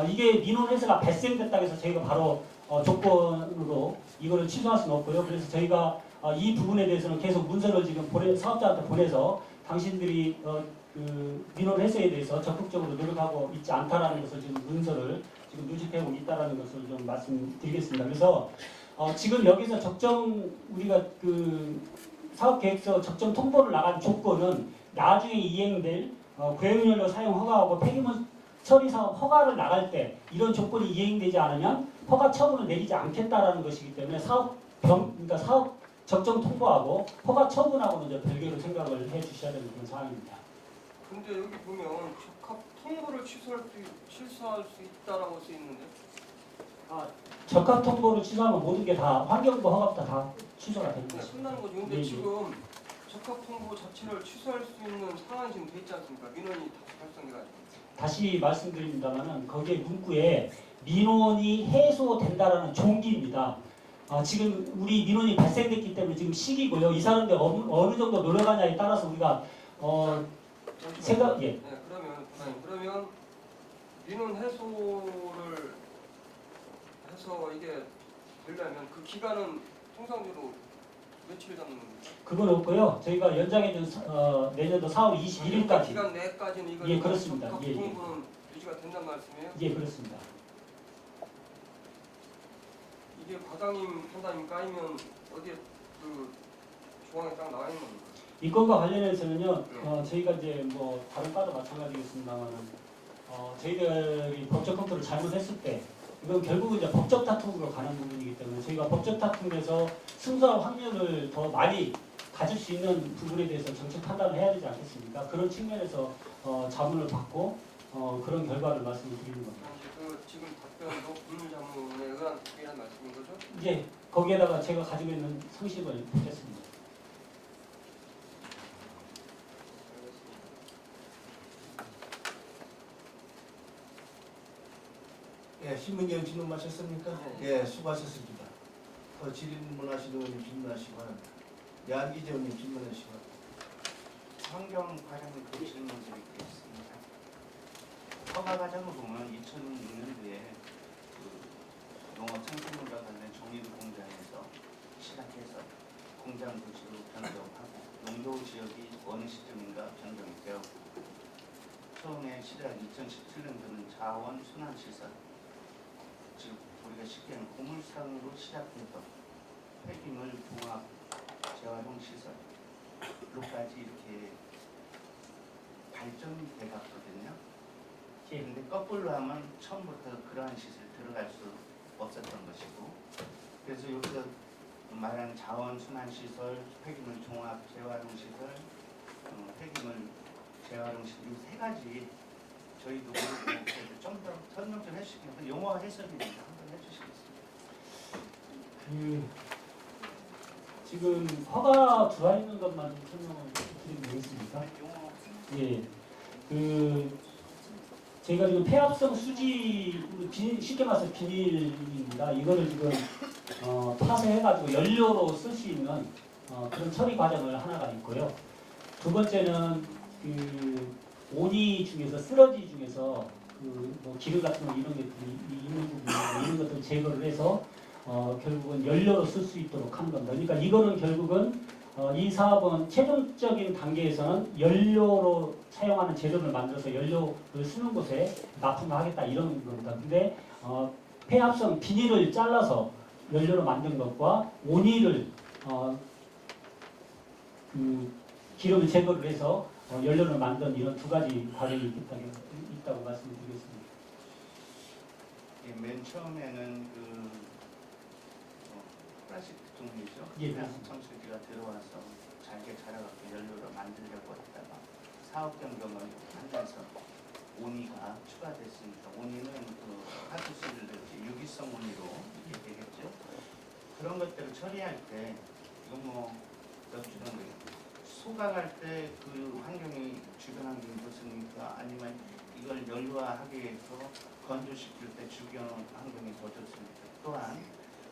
H: 이게 민원 해소가 발생됐다고 해서 저희가 바로 조건으로 이거를 취소할 수는 없고요. 그래서 저희가 이 부분에 대해서는 계속 문서를 지금 사업자한테 보내서 당신들이 그 민원 해소에 대해서 적극적으로 노력하고 있지 않다라는 것을 지금 문서를 지금 누집하고 있다라는 것을 좀 말씀드리겠습니다. 그래서 지금 여기서 적정 우리가 그 사업계획서 적정 통보를 나간 조건은 나중에 이행될 고용연료 사용 허가하고 폐기물 처리 사업 허가를 나갈 때 이런 조건이 이행되지 않으면 허가 처분을 내리지 않겠다라는 것이기 때문에 그러니까 사업 적정 통보하고 허가 처분하고는 이제 별개로 생각을 해 주셔야 되는 그런 상황입니다.
G: 근데 여기 보면 적합 통보를 취소할 수 있다라고 써 있는데.
H: 적합 통보를 취소하면 모든 게 다 환경부 허가부터 다 취소가 되는
G: 그냥
H: 거죠.
G: 끝나는 거죠. 근데
H: 네,
G: 지금 적합 통보 자체를 취소할 수 있는 상황이 지금 돼 있지 않습니까? 민원이 다시 발생돼가지고.
H: 다시 말씀드립니다만은 거기에 문구에 민원이 해소된다라는 종기입니다. 지금 우리 민원이 발생됐기 때문에 지금 시기고요. 이 사람들 어느 정도 노력하냐에 따라서 우리가 생각 예.
G: 네, 그러면 민원 해소를 해서 이게 되려면 그 기간은 통상적으로 며칠 잡는 겁니까?
H: 그건 없고요. 저희가 연장해준 내년도 4월
G: 그
H: 21일까지.
G: 기간 내까지는 이거
H: 예, 그렇습니다.
G: 적합
H: 예, 예.
G: 통보는 유지가 된다는 말씀이에요?
H: 예, 그렇습니다.
G: 이게 과장님 판단이 까이면 어디에 그 조항에 딱 나와 있는 겁니까?
H: 이 건과 관련해서는요. 저희가 이제 뭐 다른 과도 마찬가지겠습니다만은 저희들이 법적 검토를 잘못했을 때 이건 결국은 이제 법적 다툼으로 가는 부분이기 때문에 저희가 법적 다툼에서 승소할 확률을 더 많이 가질 수 있는 부분에 대해서 정책 판단을 해야 되지 않겠습니까? 그런 측면에서 자문을 받고 그런 결과를 말씀을 드리는 겁니다.
G: 그 지금 답변도 법률자문에 의한 답변이라는 말씀인 거죠?
H: 이제 거기에다가 제가 가지고 있는 상식을 보겠습니다.
A: 예, 신문경 질문하셨습니까?
G: 네.
A: 예, 수고하셨습니다. 더 질문하신 의원님 질문하시고 합니다. 양기재 의원님 질문하시고 합니다.
C: 환경 과장님 그 질문 드리겠습니다. 허가 과정을 보면 2006년도에 그 농업생산물과 관련 종이도 공장에서 시작해서 공장 도시로 변경하고 농도 지역이 어느 시점인가 변경이 되었고 처음에 시작 2017년도는 자원 순환 시설 즉 우리가 쉽게 하는 고물상으로 시작해서 폐기물 봉합 재활용 시설로까지 이렇게 발전이 돼갔거든요. 그런데 거꾸로 하면 처음부터 그러한 시설 들어갈 수 없었던 것이고 그래서 여기서 말하는 자원 순환 시설, 폐기물 종합 재활용 시설, 폐기물 재활용 시설 이 세 가지 저희도 좀 더 설명 좀 해주시겠어요? 용어 해설입니다. 한번 해주시겠어요?
H: 지금 허가 들어와 있는 것만 좀 설명을 드리면 되겠습니까?
C: 용어
H: 예, 저희가 지금 폐합성 수지 쉽게 말해서 비닐입니다. 이거를 지금 파쇄해가지고 연료로 쓸 수 있는 그런 처리 과정을 하나가 있고요. 두 번째는 오니 중에서 쓰러지 중에서 뭐 기름 같은 거 이런 것들이 있는 부분 이런 것들 제거를 해서 결국은 연료로 쓸 수 있도록 하는 겁니다. 그러니까 이거는 결국은 이 사업은 최종적인 단계에서는 연료로 사용하는 재료를 만들어서 연료를 쓰는 곳에 납품을 하겠다 이런 겁니다. 근데 폐합성 비닐을 잘라서 연료로 만든 것과 오니를 기름을 제거를 해서 연료를 만든 이런 두 가지 과정이 있다고 말씀드리겠습니다.
C: 예, 맨 처음에는 플라스틱 종류죠.
H: 예,
C: 플라스틱 청소기가 들어와서 잘게 자라갖고 연료를 만들려고 했다가 사업 변경을 하면서 오니가 추가됐습니다. 오니는 하수시를 유기성 오니로 이렇게 되겠죠. 그런 것들을 처리할 때 이거 뭐 여쭈는 거예요. 소각할 때 그 환경이 주변 환경이 좋습니까? 아니면 이걸 연료화하기 위해서 건조시킬 때 주변 환경이 더 좋습니까? 또한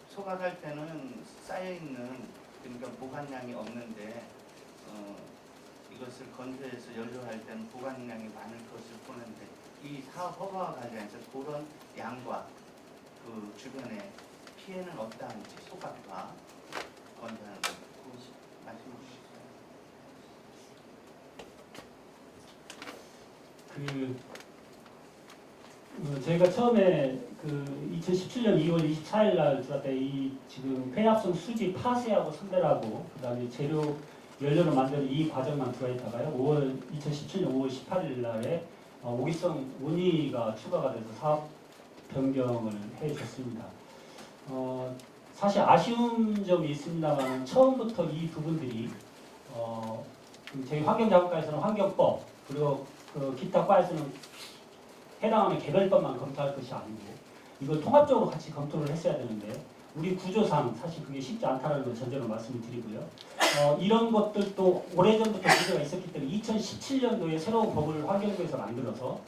C: 소각할 때는 쌓여있는 그러니까 보관량이 없는데 이것을 건조해서 연료할 때는 보관량이 많을 것을 보는데 이 사업 허가와 관련해서 그런 양과 그 주변에 피해는 어떠한지 소각과 건조하는 거 말씀해 주시죠.
H: 저희가 처음에 그 2017년 2월 24일 날 들어왔다 이 지금 폐합성 수지 파쇄하고 선별하고 그다음에 재료 연료를 만드는 이 과정만 들어가 있다가요. 2017년 5월 18일 날에 오기성 원의가 추가가 돼서 사업 변경을 해줬습니다. 사실 아쉬운 점이 있습니다만 처음부터 이 부분들이 저희 환경자원과에서는 환경법 그리고 그 기타 과에서는 해당하는 개별법만 검토할 것이 아니고 이걸 통합적으로 같이 검토를 했어야 되는데 우리 구조상 사실 그게 쉽지 않다는 걸 전제로 말씀을 드리고요. 이런 것들도 오래전부터 문제가 있었기 때문에 2017년도에 새로운 법을 환경부에서 만들어서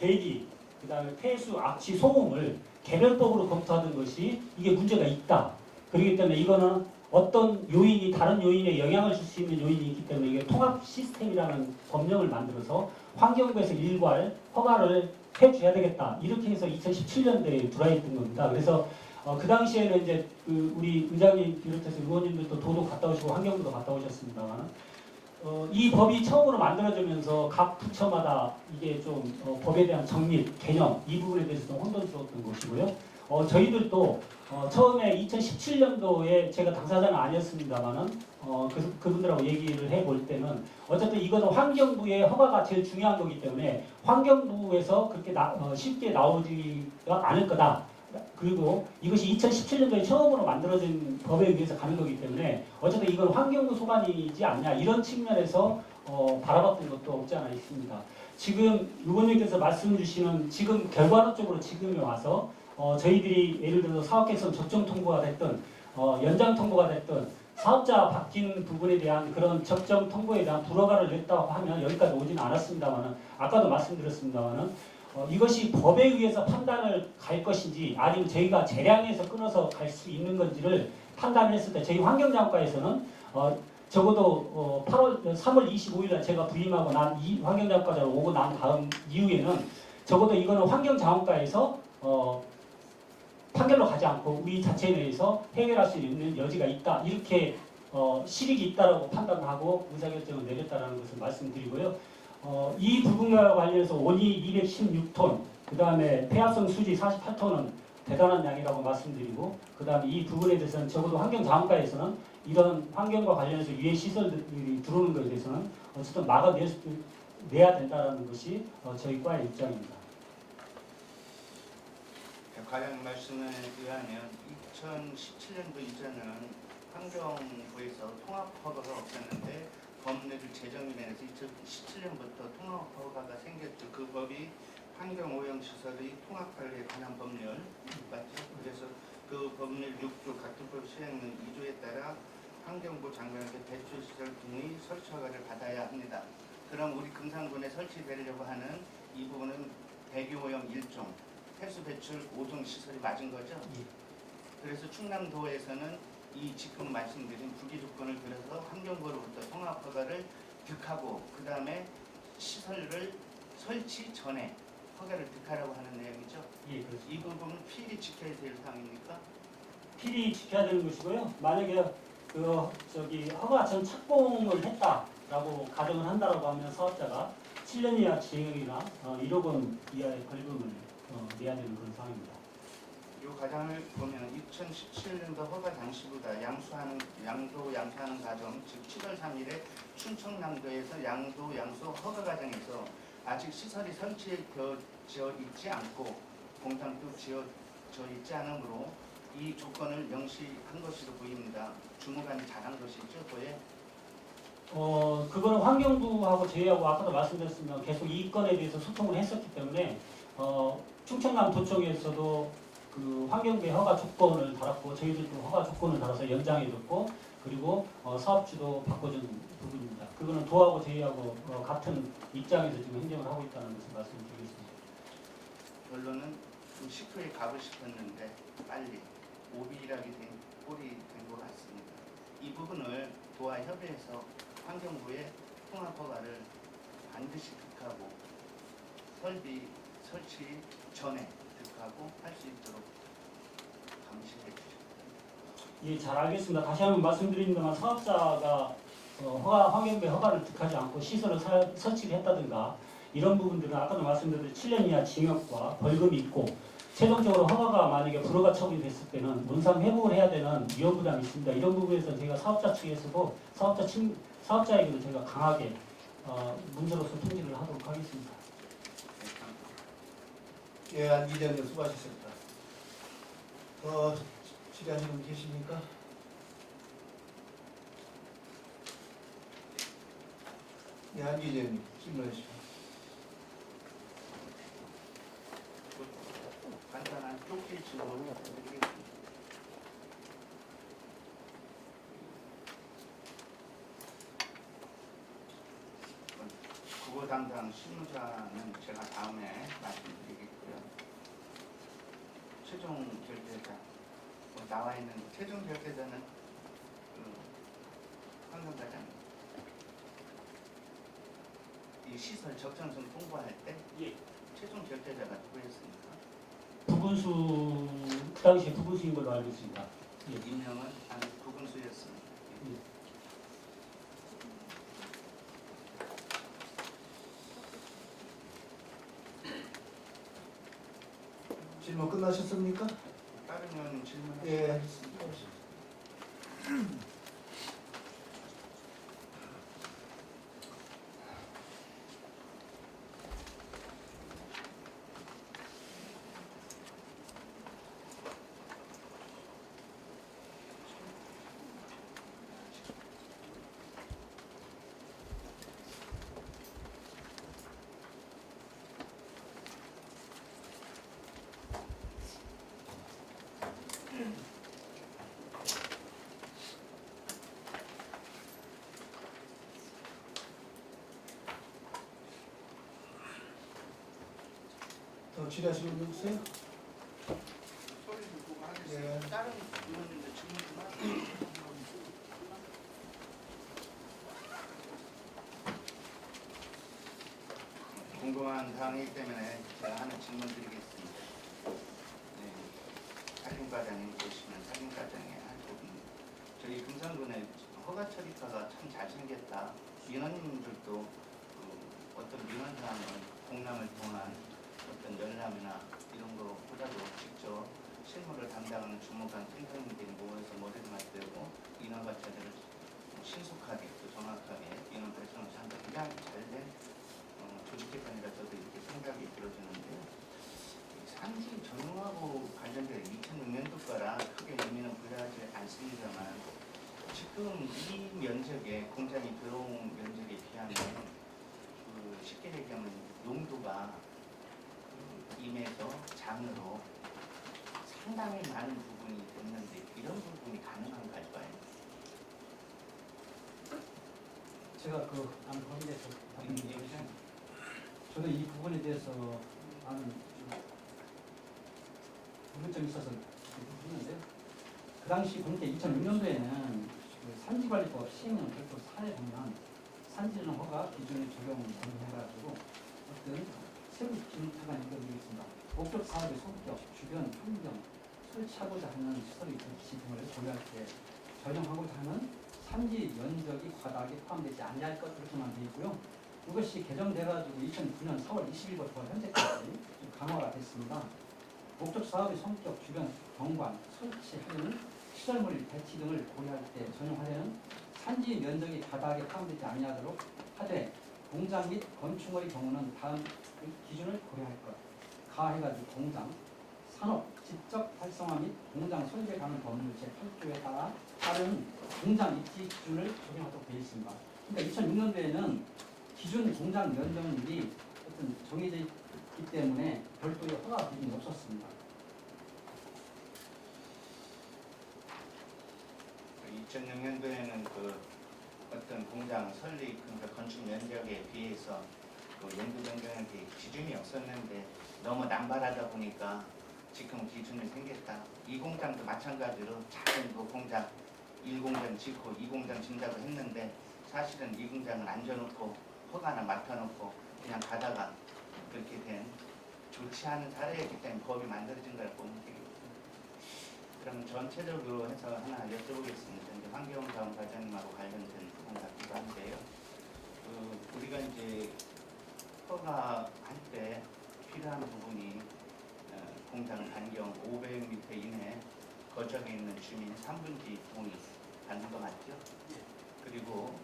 H: 대기, 그 다음에 폐수, 악취, 소음을 개별법으로 검토하던 것이 이게 문제가 있다. 그렇기 때문에 이거는 어떤 요인이 다른 요인에 영향을 줄 수 있는 요인이 있기 때문에 이게 통합 시스템이라는 법령을 만들어서 환경부에서 일괄 허가를 해줘야 되겠다. 이렇게 해서 2017년도에 들어있던 겁니다. 그래서 그 당시에는 이제 그 우리 의장님 비롯해서 의원님들도 도도 갔다 오시고 환경부도 갔다 오셨습니다만 이 법이 처음으로 만들어지면서 각 부처마다 이게 좀 법에 대한 정립, 개념 이 부분에 대해서 좀 혼돈스러웠던 것이고요. 저희들도 처음에 2017년도에 제가 당사자는 아니었습니다만은 그분들하고 얘기를 해볼 때는 어쨌든 이거는 환경부의 허가가 제일 중요한 거기 때문에 환경부에서 그렇게 쉽게 나오지가 않을 거다. 그리고 이것이 2017년도에 처음으로 만들어진 법에 의해서 가는 거기 때문에 어쨌든 이건 환경부 소관이지 않냐 이런 측면에서 바라봤던 것도 없지 않아 있습니다. 지금 의원님께서 말씀 주시는 지금 결과론적으로 지금에 와서 저희들이 예를 들어서 사업계획선 적정 통보가 됐든 연장 통보가 됐든 사업자 바뀐 부분에 대한 그런 적정 통보에 대한 불허가를 냈다고 하면 여기까지 오지는 않았습니다만은 아까도 말씀드렸습니다만은 이것이 법에 의해서 판단을 갈 것인지 아니면 저희가 재량에서 끊어서 갈 수 있는 건지를 판단을 했을 때 저희 환경자원과에서는 적어도 3월 25일 날 제가 부임하고 난 이 환경자원과로 오고 난 다음 이후에는 적어도 이거는 환경자원과에서 판결로 가지 않고 우리 자체 내에서 해결할 수 있는 여지가 있다. 이렇게 실익이 있다라고 판단하고 의사결정을 내렸다라는 것을 말씀드리고요. 이 부분과 관련해서 원이 216톤, 그 다음에 폐합성 수지 48톤은 대단한 양이라고 말씀드리고, 그 다음에 이 부분에 대해서는 적어도 환경자원과에서는 이런 환경과 관련해서 유해 시설들이 들어오는 것에 대해서는 어쨌든 막아내야 된다는 것이 저희 과의 입장입니다.
C: 과장 말씀에 의하면 2017년도 이전은 환경부에서 통합 허가가 없었는데 법률을 제정면에서 2017년부터 통합 허가가 생겼죠. 그 법이 환경오염시설의 통합관리에 관한 법률 맞죠? 그래서 그 법률 6조 각두법 시행령 2조에 따라 환경부 장관에게 배출시설 등의 설치 허가를 받아야 합니다. 그럼 우리 금산군에 설치되려고 하는 이 부분은 대기오염 1종, 폐수 배출 5종 시설이 맞은 거죠? 그래서 충남도에서는 이 지금 말씀드린 부기 조건을 들어서 환경부로부터 통합 허가를 득하고 그 다음에 시설을 설치 전에 허가를 득하라고 하는 내용이죠.
H: 예, 그렇습니다.
C: 이 부분은 필히 지켜야 될 사항입니까?
H: 필히 지켜야 되는 것이고요. 만약에 허가 전 착공을 했다라고 가정을 한다라고 하면 사업자가 7년 이하 징역이나 1억 원 이하의 벌금을 내야 되는 그런 상황입니다.
C: 이 과정을 보면 2017년도 허가 당시보다 양도 양수하는 과정, 즉 7월 3일에 춘천남도에서 양도 양수 허가 과정에서 아직 시설이 설치되어 있지 않고 공장도 지어져 있지 않으므로 이 조건을 명시한 것으로 보입니다. 주무관이 잘한 것이죠, 그에?
H: 그거는 환경부하고 저희하고 아까도 말씀드렸습니다. 계속 이 건에 대해서 소통을 했었기 때문에 충청남 도청에서도 그 환경부의 허가 조건을 달았고 저희들도 허가 조건을 달아서 연장해줬고 그리고 사업주도 바꿔준 부분입니다. 그거는 도하고 저희하고 같은 입장에서 지금 행정을 하고 있다는 것을 말씀드리겠습니다.
C: 결론은 좀 식후에 가고 싶었는데 빨리 오비락이 된 꼴이 된 것 같습니다. 이 부분을 도와 협의해서 환경부의 통합 허가를 반드시 득하고 설치 전에 득하고 할 수 있도록 감시해 주십시오.
H: 예, 잘 알겠습니다. 다시 한번 말씀드립니다만 사업자가 환경부의 허가를 득하지 않고 시설을 설치를 했다든가 이런 부분들은 아까도 말씀드렸듯이 7년 이하 징역과 벌금이 있고 최종적으로 허가가 만약에 불허가 처분이 됐을 때는 원상 회복을 해야 되는 위험 부담이 있습니다. 이런 부분에서 저희가 사업자 측에서도 사업자에게도 저희가 강하게 문제로서 통지를 하도록 하겠습니다.
A: 예, 안기자님 수고하셨습니다. 질의하시는 분 계십니까? 예, 안기자님 질문하시죠.
C: 간단한 쪽지 질문을 드리겠습니다. 국어 담당 실무자는 제가 다음에 말씀드리겠고요. 최종 결제자 나와 있는 최종 결제자는 황경과장 이 시설 적정성 통보할 때 최종 결제자가 누구였습니까?
H: 부분수 그 당시에 부분수인 걸로 알고 있습니다. 예.
C: 임명은 부분수였습니다.
A: 질문 끝나셨습니까?
C: 다른 의원님 질문하시고
A: 예.
C: 있습니다.
A: 더 질의하시는 분 있어요?
C: 소리 듣고 하겠습니다.
A: 예.
C: 다른 의원님들 질문 좀 하세요. 궁금한 사항이기 때문에 제가 하나 질문 드리겠습니다. 네, 살림과장님 보시면 살림과장의 한 부분 저희 금산군의 허가 처리과가 참 잘생겼다. 민원인들도 어떤 민원 사항을 공람을 통한 어떤 열람이나 이런 거보다도 직접 실무를 담당하는 주무관 팀장님들이 모여서 머리를 맞대고 인원 과체들을 신속하게 또 정확하게 인원 발전을 한다. 굉장히 잘된 조직 개편이라 저도 이렇게 생각이 들어지는데요. 산지 전용하고 관련된 2006년도가라 크게 의미는 부여하지 않습니다만 지금 이 면적에 공장이 들어온 면적에 비하면 쉽게 얘기하면 농도가 임에서 장으로 상당히 많은 부분이 됐는데 이런 부분이 가능한가요?
B: 제가 그 거기에서 답변드리겠습니다. 저도 이 부분에 대해서 많은 궁금증이 있어서 했는데요. 그 당시 보니까 2006년도에는 산지관리법 시행령 별도 사례 보면 산지는 허가 기준에 적용 해가지고 어떤 세부 기준타가 있습니다. 목적 사업의 성격, 주변 환경, 설치하고자 하는 시설의 배치 등을 고려할 때 전용하고자 하는 산지 면적이 과다하게 포함되지 아니할 것 그렇게만 되어 있고요. 이것이 개정돼가지고 2009년 4월 20일부터 현재까지 강화가 됐습니다. 목적 사업의 성격, 주변 경관, 설치하려는 시설물 배치 등을 고려할 때 전용하려는 산지 면적이 과다하게 포함되지 아니하도록 하되 공장 및 건축물의 경우는 다음 기준을 고려할 것. 가해가지고 공장, 산업, 지적 활성화 및 공장 설계 관련 법률 제8조에 따라 다른 공장 입지 기준을 적용하도록 되어 있습니다. 그러니까 2006년도에는 기준 공장 면적률이 어떤 정해져 있기 때문에 별도의 허가 기준이 없었습니다.
C: 2006년도에는 그 어떤 공장 설립 그러니까 건축 면적에 비해서 그 연도 변경에 기준이 없었는데 너무 남발하다 보니까 지금 기준이 생겼다. 이 공장도 마찬가지로 작은 그 공장 1공장 짓고 2공장 짓는다고 했는데 사실은 이 공장은 안 져놓고 허가나 맡아놓고 그냥 가다가 그렇게 된 좋지 않은 사례이기 때문에 법이 만들어진 걸 보면 되겠습니다. 그러면 전체적으로 해서 하나 여쭤보겠습니다. 이제 환경사업 과장님하고 관련된 부분 같기도 한데요. 우리가 이제 허가할 때 필요한 부분이 공장 반경 500m 이내 거주하게 있는 주민 3분지 동의 받는 거 맞죠? 그리고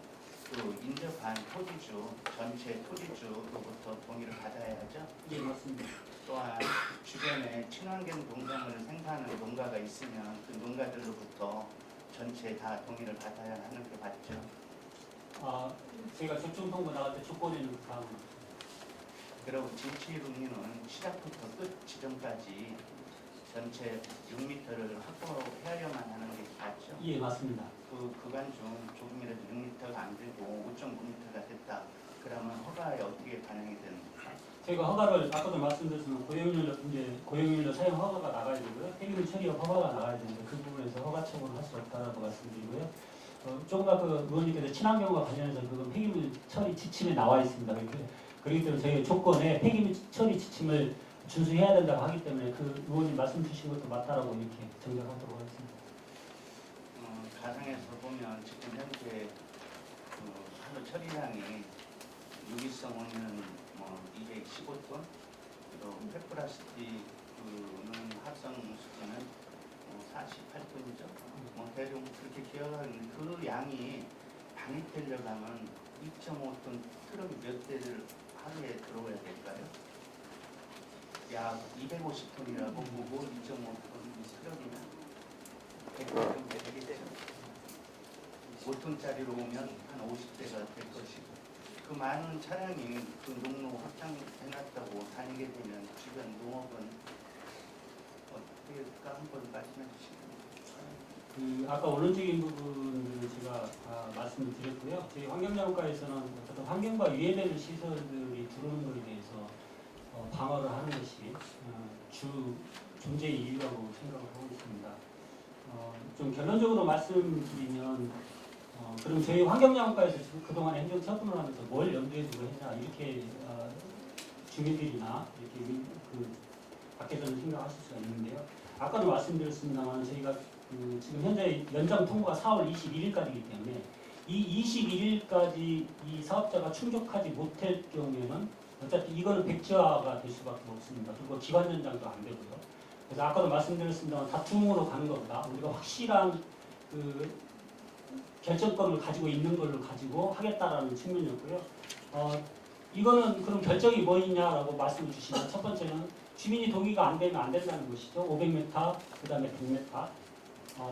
C: 또 인접한 토지주, 전체 토지주로부터 동의를 받아야 하죠?
H: 예, 맞습니다.
C: 또한 주변에 친환경 농산물을 생산하는 농가가 있으면 그 농가들로부터 전체 다 동의를 받아야 하는 게 맞죠?
H: 아, 제가 적중 통보 나갈 때 조건에는 그 다음.
C: 그리고 진취룸리는 시작부터 끝 지점까지 전체 6m를 확보해야만 하는 게 맞죠?
H: 예, 맞습니다.
C: 그 구간 중 조금이라도 6m가 안 되고 5.9m가 됐다. 그러면 허가에 어떻게 반영이 됩니까?
H: 저희가 허가를 아까도 말씀드렸지만 고용인력 사용 허가가 나가야 되고요. 폐기물 처리업 허가가 나가야 되는데 그 부분에서 허가 처분을 할 수 없다라고 말씀드리고요. 조금 아까 의원님께서 친환경과 관련해서 그건 폐기물 처리 지침에 나와 있습니다. 그렇기 때문에 저희 조건에 폐기물 처리 지침을 준수해야 된다고 하기 때문에 그 의원님 말씀 주신 것도 맞다라고 이렇게 정정하도록 하겠습니다.
C: 가상에서 보면 지금 현재 하루 처리량이 유기성 원료는 215톤, 그리고 펫플라스틱은 합성 수준은 48톤이죠. 대충 그렇게 기억하는데 그 양이 방입되려고 하면 2.5톤 트럭이 몇 대를 하루에 들어와야 될까요? 약 250톤이라고 보고 2.5톤 트럭이면 100톤 정도 되겠죠. 5톤짜리로 오면 한 50대가 될 것이고 그 많은 차량이 그 농로 확장해놨다고 다니게 되면 주변 농업은 어떻게 될까 한번 말씀해 주시면.
H: 아까 원론적인 부분을 제가 말씀을 드렸고요. 저희 환경자원과에서는 어떤 환경과 위해되는 시설들이 들어오는 것에 대해서 방어를 하는 것이 주 존재의 이유라고 생각을 하고 있습니다. 좀 결론적으로 말씀드리면 그럼 저희 환경자원과에서 그동안 행정 처분을 하면서 뭘 염두에 두고 했냐 이렇게 주민들이나 이렇게 밖에서는 생각하실 수가 있는데요. 아까도 말씀드렸습니다만 저희가 지금 현재 연장 통보가 4월 21일까지이기 때문에 이 21일까지 이 사업자가 충족하지 못할 경우에는 어차피 이거는 백지화가 될 수밖에 없습니다. 그리고 기간 연장도 안 되고요. 그래서 아까도 말씀드렸습니다만 다툼으로 가는 것보다 우리가 확실한 결정권을 가지고 있는 걸로 가지고 하겠다라는 측면이었고요. 이거는 그럼 결정이 뭐있냐라고 말씀을 주시면 첫 번째는 주민이 동의가 안 되면 안 된다는 것이죠. 500m, 그 다음에 100m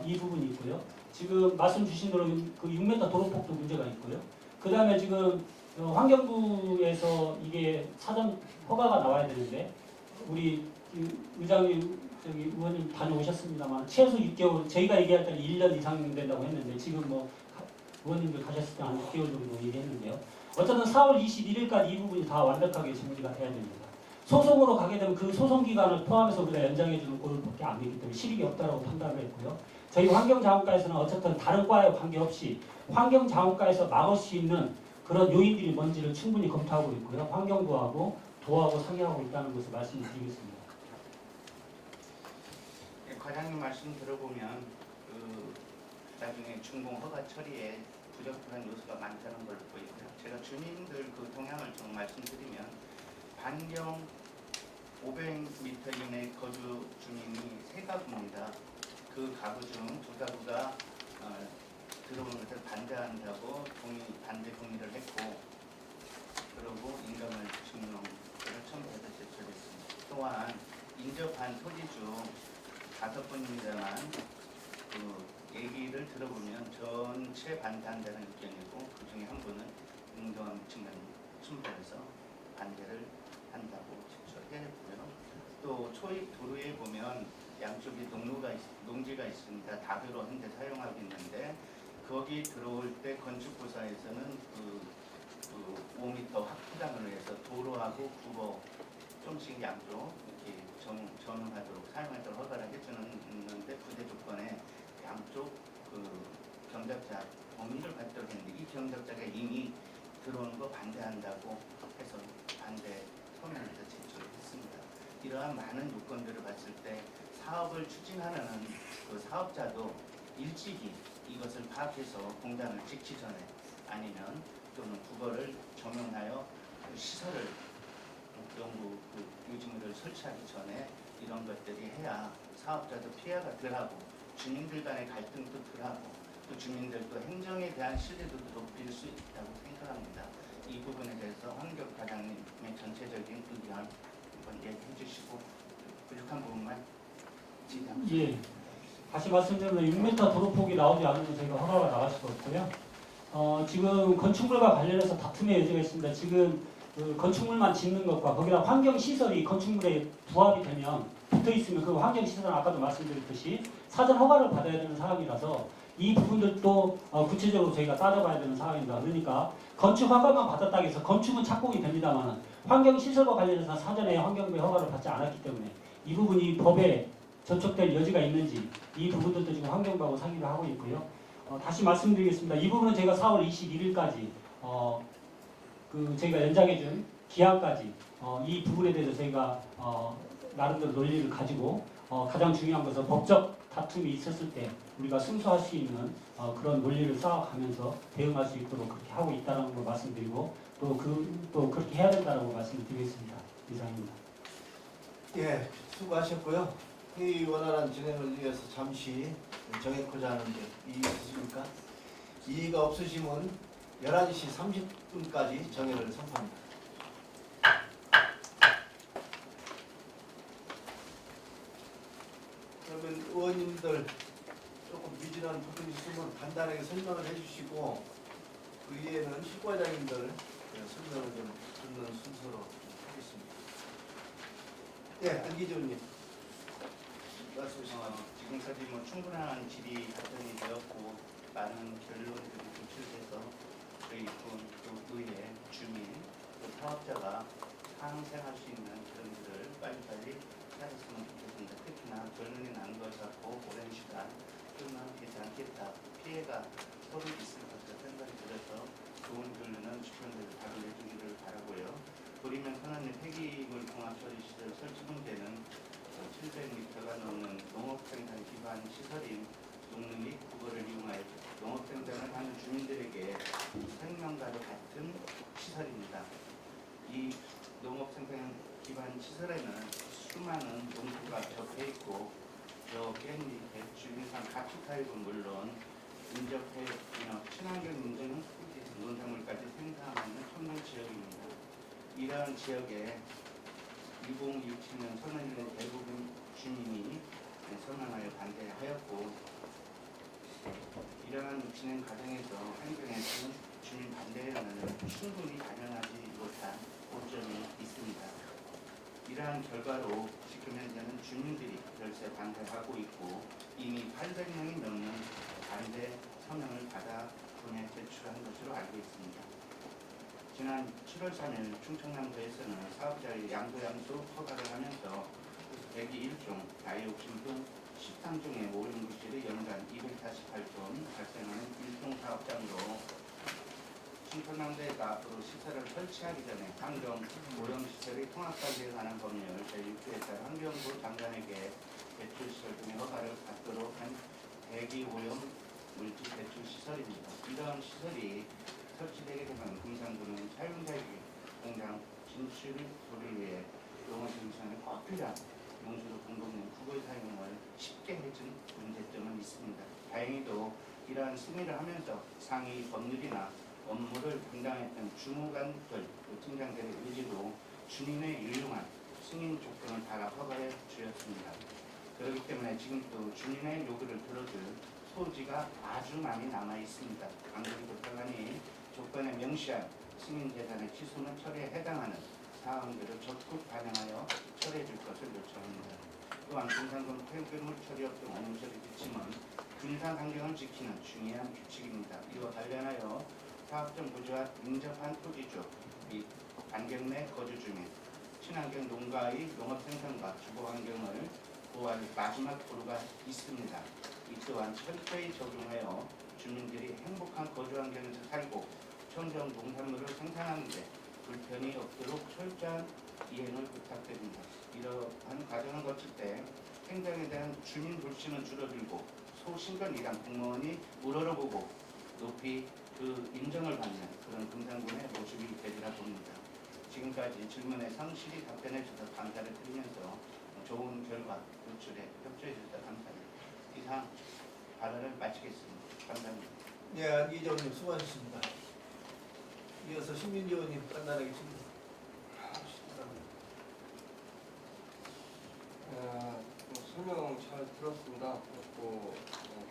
H: 이 부분이 있고요. 지금 말씀 주신 대로 그 6m 도로폭도 문제가 있고요. 그 다음에 지금 환경부에서 이게 사전 허가가 나와야 되는데 우리 의장님 의원님 다녀오셨습니다만 최소 6개월 저희가 얘기할 때는 1년 이상 된다고 했는데 지금 의원님들 가셨을 때 한 6개월 정도 얘기했는데요. 어쨌든 4월 21일까지 이 부분이 다 완벽하게 정리가 돼야 됩니다. 소송으로 가게 되면 그 소송 기간을 포함해서 우리가 연장해주는 꼴밖에 안 되기 때문에 실익이 없다고 판단을 했고요. 저희 환경자원과에서는 어쨌든 다른 과에 관계없이 환경자원과에서 막을 수 있는 그런 요인들이 뭔지를 충분히 검토하고 있고요. 환경부하고 도하고 상의하고 있다는 것을 말씀드리겠습니다.
C: 과장님 말씀 들어보면 나중에 준공 허가 처리에 부적절한 요소가 많다는 걸 보이고요. 제가 주민들 그 동향을 좀 말씀드리면 반경 500m 이내 거주 주민이 3가구입니다. 그 가구 중 2가구가 들어오는 것을 반대한다고 반대 동의를 했고 그리고 인감을 증명서를 첨부해서 제출했습니다. 또한 인접한 토지주 5분입니다만 얘기를 들어보면 전체 반대한다는 입장이고 그 중에 한 분은 인감 증명 첨부해서 반대를 한다고 제출했고요. 또 초입 도로에 보면 양쪽에 농지가 있습니다. 다도로 현재 사용하고 있는데 거기 들어올 때 건축부사에서는 5m 확장을 위해서 도로하고 국어 좀씩 양쪽 이렇게 전용하도록 사용하도록 허가를 해주는데 부대 조건에 양쪽 경작자 동의를 받도록 했는데 이 경작자가 이미 들어오는 거 반대한다고 해서 반대 서면을 제출했습니다. 이러한 많은 요건들을 봤을 때 사업을 추진하는 그 사업자도 일찍이 이것을 파악해서 공단을 짓기 전에 아니면 또는 국어를 적용하여 그 시설을 연구 유지물을 설치하기 전에 이런 것들이 해야 사업자도 피해가 덜하고 주민들 간의 갈등도 덜하고 또 주민들도 행정에 대한 신뢰도도 높일 수 있다고 생각합니다. 이 부분에 대해서 황교안 과장님의 전체적인 의견 한번 얘기해 주시고 부족한 부분만 지적합니다.
H: 예. 다시 말씀드리면 6m 도로폭이 나오지 않으면 저희가 허가가 나갈 수가 없고요. 지금 건축물과 관련해서 다툼의 여지가 있습니다. 지금 그 건축물만 짓는 것과 거기다 환경시설이 건축물에 부합이 되면 붙어 있으면 그 환경시설은 아까도 말씀드렸듯이 사전 허가를 받아야 되는 상황이라서 이 부분들도 구체적으로 저희가 따져봐야 되는 상황입니다. 그러니까 건축 허가만 받았다고 해서 건축은 착공이 됩니다만 환경시설과 관련해서 사전에 환경부의 허가를 받지 않았기 때문에 이 부분이 법에 저촉될 여지가 있는지 이 부분들도 지금 환경부하고 상의를 하고 있고요. 다시 말씀드리겠습니다. 이 부분은 제가 4월 21일까지 저희가 연장해준 기한까지 이 부분에 대해서 저희가 나름대로 논리를 가지고 가장 중요한 것은 법적 다툼이 있었을 때 우리가 승소할 수 있는 그런 논리를 쌓아가면서 대응할 수 있도록 그렇게 하고 있다는 걸 말씀드리고 또 그렇게 해야 된다고 말씀을 드리겠습니다. 이상입니다.
A: 예, 수고하셨고요. 회의 원활한 진행을 위해서 잠시 정해코자 하는데 이의 있으십니까? 이의가 없으시면 11시 30분까지 정회를 선포합니다. 그러면 의원님들 조금 미진한 부분이 있으면 간단하게 설명을 해주시고 그 위에는 실과장님들 설명을 좀 듣는 순서로 하겠습니다. 예, 안기조님 말씀하시죠.
C: 지금까지 충분한 질의 답변이 되었고 많은 결론들이 도출돼서 저희 또 의회 주민 또 사업자가 상생할 수 있는 그런 일을 빨리빨리 하셨으면 좋겠습니다. 특히나 결론이 난 것 같고 오랜 시간 끌면 되지 않겠다. 피해가 서로 있을 것이라 생각이 들어서 좋은 결론은 주변들 바로 내주기를 바라고요. 도리면 선언의 폐기물 종합처리시설 설치 문제는 700m가 넘는 농업생산 기반 시설인 농릉 및 국어를 이용하여 농업생산을 하는 주민들에게 생명과도 같은 시설입니다. 이 농업생산 기반 시설에는 수많은 농부가 접해 있고 깻잎, 배추, 인삼, 가축타입은 물론 인접해역, 친환경 인증 농산물까지 생산하는 첨단 지역입니다. 이러한 지역에 2027년 선언일은 대부분 주민이 선언하여 반대하였고 이러한 진행 과정에서 행정에서 주민 반대에는 충분히 반영하지 못한 오점이 있습니다. 이러한 결과로 지금 현재는 주민들이 열세 반대하고 있고 이미 800명이 넘는 반대 서명을 받아 군에 제출한 것으로 알고 있습니다. 지난 7월 3일 충청남도에서는 사업자의 양도양수 허가를 하면서 대기 1종, 다이옥신 등 13종의 오염물질이 연간 248톤 발생하는 일종 사업장으로 충청남도에서 앞으로 시설을 설치하기 전에 환경 오염시설의 통합관리에 관한 법률 제6조에 따라 환경부 장관에게 배출시설 등의 허가를 받도록 한 대기오염 물질 배출시설입니다. 이러한 시설이 설치되게 되면 금산구는 사용자에게 공장 진출을 위해 농업생산에 꼭 필요한 용수로 공급된 국어의 사용을 쉽게 해준 문제점은 있습니다. 다행히도 이러한 승인을 하면서 상위 법률이나 업무를 담당했던 주무관들, 팀장들의 의지로 주민의 유용한 승인 조건을 달아 허가해 주었습니다. 그렇기 때문에 지금 또 주민의 요구를 들어줄 소지가 아주 많이 남아 있습니다. 강조를 부탁하니 조건에 명시한 승인 재단의 취소는 처리에 해당하는 사항들을 적극 반영하여 처리해 줄 것을 요청합니다. 또한 금산군 폐기물 처리업 등 업무 처리 지침은 군산 환경을 지키는 중요한 규칙입니다. 이와 관련하여 사업장 부지와 인접한 토지주 및 반경 내 거주 중에 친환경 농가의 농업 생산과 주거 환경을 보호할 마지막 도로가 있습니다. 이 또한 철저히 적용하여 주민들이 행복한 거주 환경에서 살고 청정 농산물을 생산하는데 불편이 없도록 철저한 이행을 부탁드립니다. 이러한 과정을 거칠 때 행정에 대한 주민 불신은 줄어들고 소신권 일한 공무원이 우러러보고 높이 그 인정을 받는 그런 금산군의 모습이 되리라 봅니다. 지금까지 질문에 성실히 답변해 주셔서 감사를 드리면서 좋은 결과 도출에 협조해 주셔서 감사합니다. 이상 발언을 마치겠습니다. 감사합니다.
A: 예, 이정님 수고하셨습니다. 이어서 신민지 의원님 간단하게 질문.
G: 설명 잘 들었습니다. 또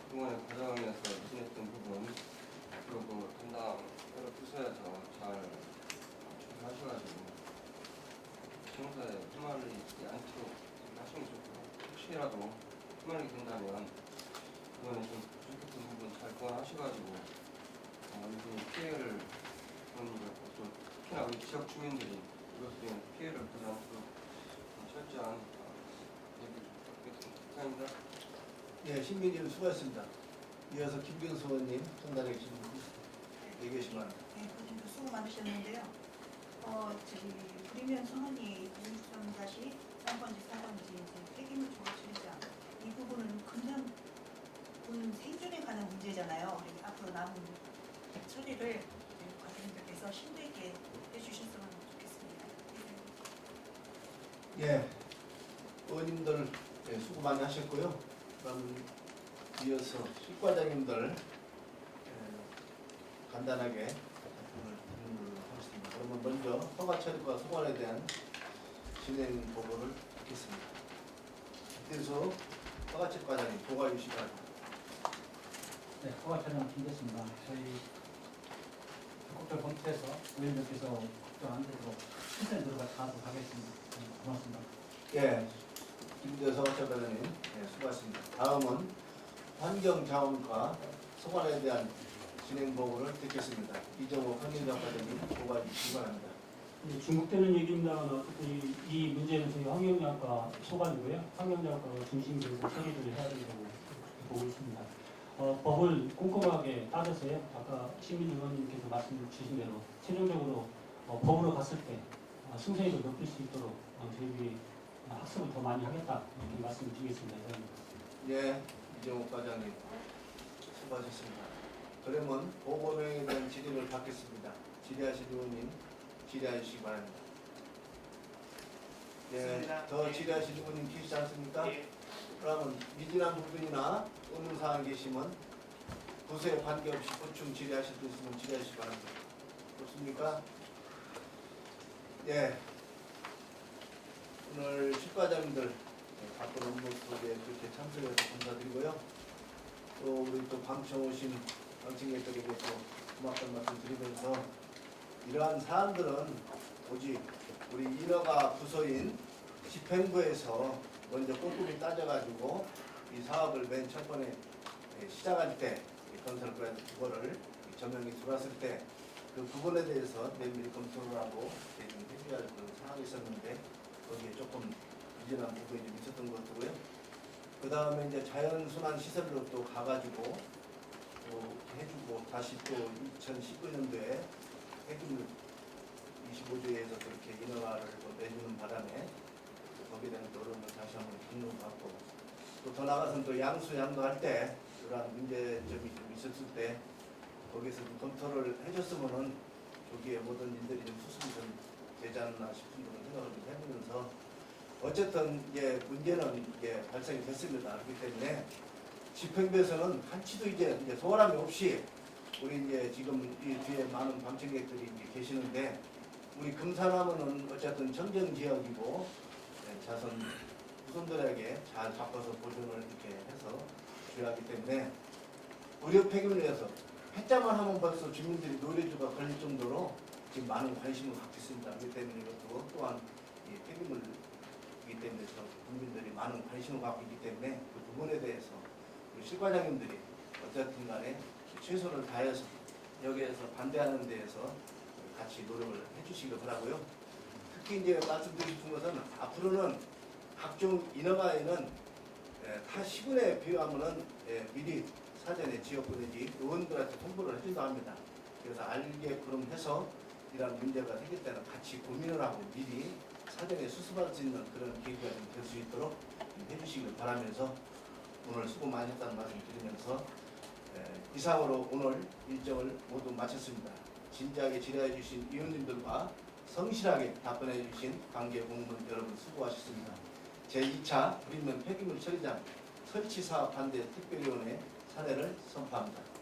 G: 그동안의 과정에서 지냈던 부분 그리고 담당 여러 부서에서 잘 조사하셔가지고 경사에 휘말리지 않도록 하시는 게 좋고요. 혹시라도 휘말리게 된다면 그거는 좀 부족했던 부분 잘 보완하셔가지고 이분이 피해를 그런 또 특히나 우리 지역 주민들이 이것으로 인해 피해를 보지 않도록 철저한 얘기 좀 부탁드리겠습니다. 감사합니다.
A: 예, 신민지 의원 수고하셨습니다. 이어서 김경수 의원님 간단하게 질문 얘기하시면
D: 네, 그분도 수고 많으셨는데요. 불이면 선언이 23-3번지 4번지 이제 폐기물 조각 처리장 이 부분은 금년 본 생존에 관한 문제잖아요. 그래서 앞으로 남은 처리를 과장님들께서 심도 있게 해주셨으면 좋겠습니다.
A: 예, 의원님들 예, 수고 많이 하셨고요. 그럼 이어서 실과장님들 간단하게 답변을 듣는 걸로 하겠습니다. 그러면 먼저 허가 처리과 소관에 대한 진행 보고를 듣겠습니다. 그래서 허가 처리과장님 보고해 주시기 바랍니다.
B: 네, 허가 촬영 준비했습니다. 저희 적극적으로 검토해서 의원님께서 걱정 안 되도록 실전에 들어가서 하겠습니다. 고맙습니다.
A: 예, 김대서 허가처리과장님 예, 수고하셨습니다. 다음은 환경자원과 소관에 대한 진행 보고를 듣겠습니다. 이정호 환경자원과장님 보고해 주시기 바랍니다.
H: 중복되는 얘기입니다만 어쨌든 이 문제는 저희 환경자원과 소관이고요. 환경자원과가 중심이 돼서 처리를 해야 된다고 보고 있습니다. 법을 꼼꼼하게 따져서요. 아까 시민 의원님께서 말씀 주신 대로 최종적으로 법으로 갔을 때 승소율을 높일 수 있도록 저희들이 학습을 더 많이 하겠다 이렇게 말씀을 드리겠습니다.
A: 예, 이정호 과장님 수고하셨습니다. 그러면 보고 내용에 대한 질의를 받겠습니다. 질의하실 의원님 질의하시기 바랍니다. 예,
C: 좋습니다.
A: 더 질의하실 의원님 계시지 않습니까?
C: 예.
A: 그러면 미진한 부분이나 의문사항 계시면 부서에 관계없이 보충 질의하실 수 있으면 질의하시기 바랍니다. 좋습니까? 예. 오늘 실과장님들 바쁜 업무 속에 그렇게 참석해서 감사드리고요. 또 우리 또 방청 오신 방청객들에게 또 고맙다는 말씀 드리면서 이러한 사안들은 오직 우리 인허가 부서인 집행부에서 먼저 꼼꼼히 따져가지고 이 사업을 맨 첫 번에 시작할 때 건설과 그거를 전면이 들어왔을 때 그 부분에 대해서 면밀히 검토를 하고 좀 해줘야 할 그런 상황이 있었는데 거기에 조금 미진한 부분이 좀 있었던 것 같고요. 그 다음에 이제 자연순환 시설로 또 가가지고 또 해주고 다시 또 2019년도에 폐기물 25조에서 그렇게 인허가를 또 내주는 바람에 거기에 대한 어려움을 다시 한번 겪는 것 같고 또 더 나아가서는 또 양수양도할 때 그러한 문제점이 좀 있었을 때 거기서 좀 검토를 해줬으면은 저기에 모든 일들이 좀 수습이 좀 되지 않나 싶은 그런 생각을 좀 해보면서 어쨌든 이제 문제는 이제 발생이 됐습니다. 그렇기 때문에 집행부에서는 한치도 이제 소홀함이 없이 우리 이제 지금 이 뒤에 많은 방청객들이 이제 계시는데 우리 금산하면은 어쨌든 청정 지역이고 자선 후손들에게 잘 바꿔서 보존을 이렇게 해서 줘야 하기 때문에 의료 폐기물에서 해자만 하면 벌써 주민들이 노래주가 걸릴 정도로 지금 많은 관심을 갖고 있습니다. 그렇기 때문에 이것도 또한 이 폐기물이기 때문에 국민들이 많은 관심을 갖고 있기 때문에 그 부분에 대해서 우리 실과장님들이 어쨌든 간에 최선을 다해서 여기에서 반대하는 데에서 같이 노력을 해주시기 바라고요. 특히 이제 말씀드리고 싶은 것은 앞으로는 각종 인허가에는 타 시군에 비유하면은 미리 사전에 지역구 내지 의원들한테 통보를 해준다 합니다. 그래서 알게끔 해서 이런 문제가 생길 때는 같이 고민을 하고 미리 사전에 수습할 수 있는 그런 계기가 좀 될 수 있도록 좀 해주시길 바라면서 오늘 수고 많이 했다는 말씀 드리면서 이상으로 오늘 일정을 모두 마쳤습니다. 진지하게 질의해 주신 위원님들과 성실하게 답변해 주신 관계 공무원 여러분 수고하셨습니다. 제2차 불임면 폐기물 처리장 설치 사업 반대 특별위원회 사례를 선포합니다.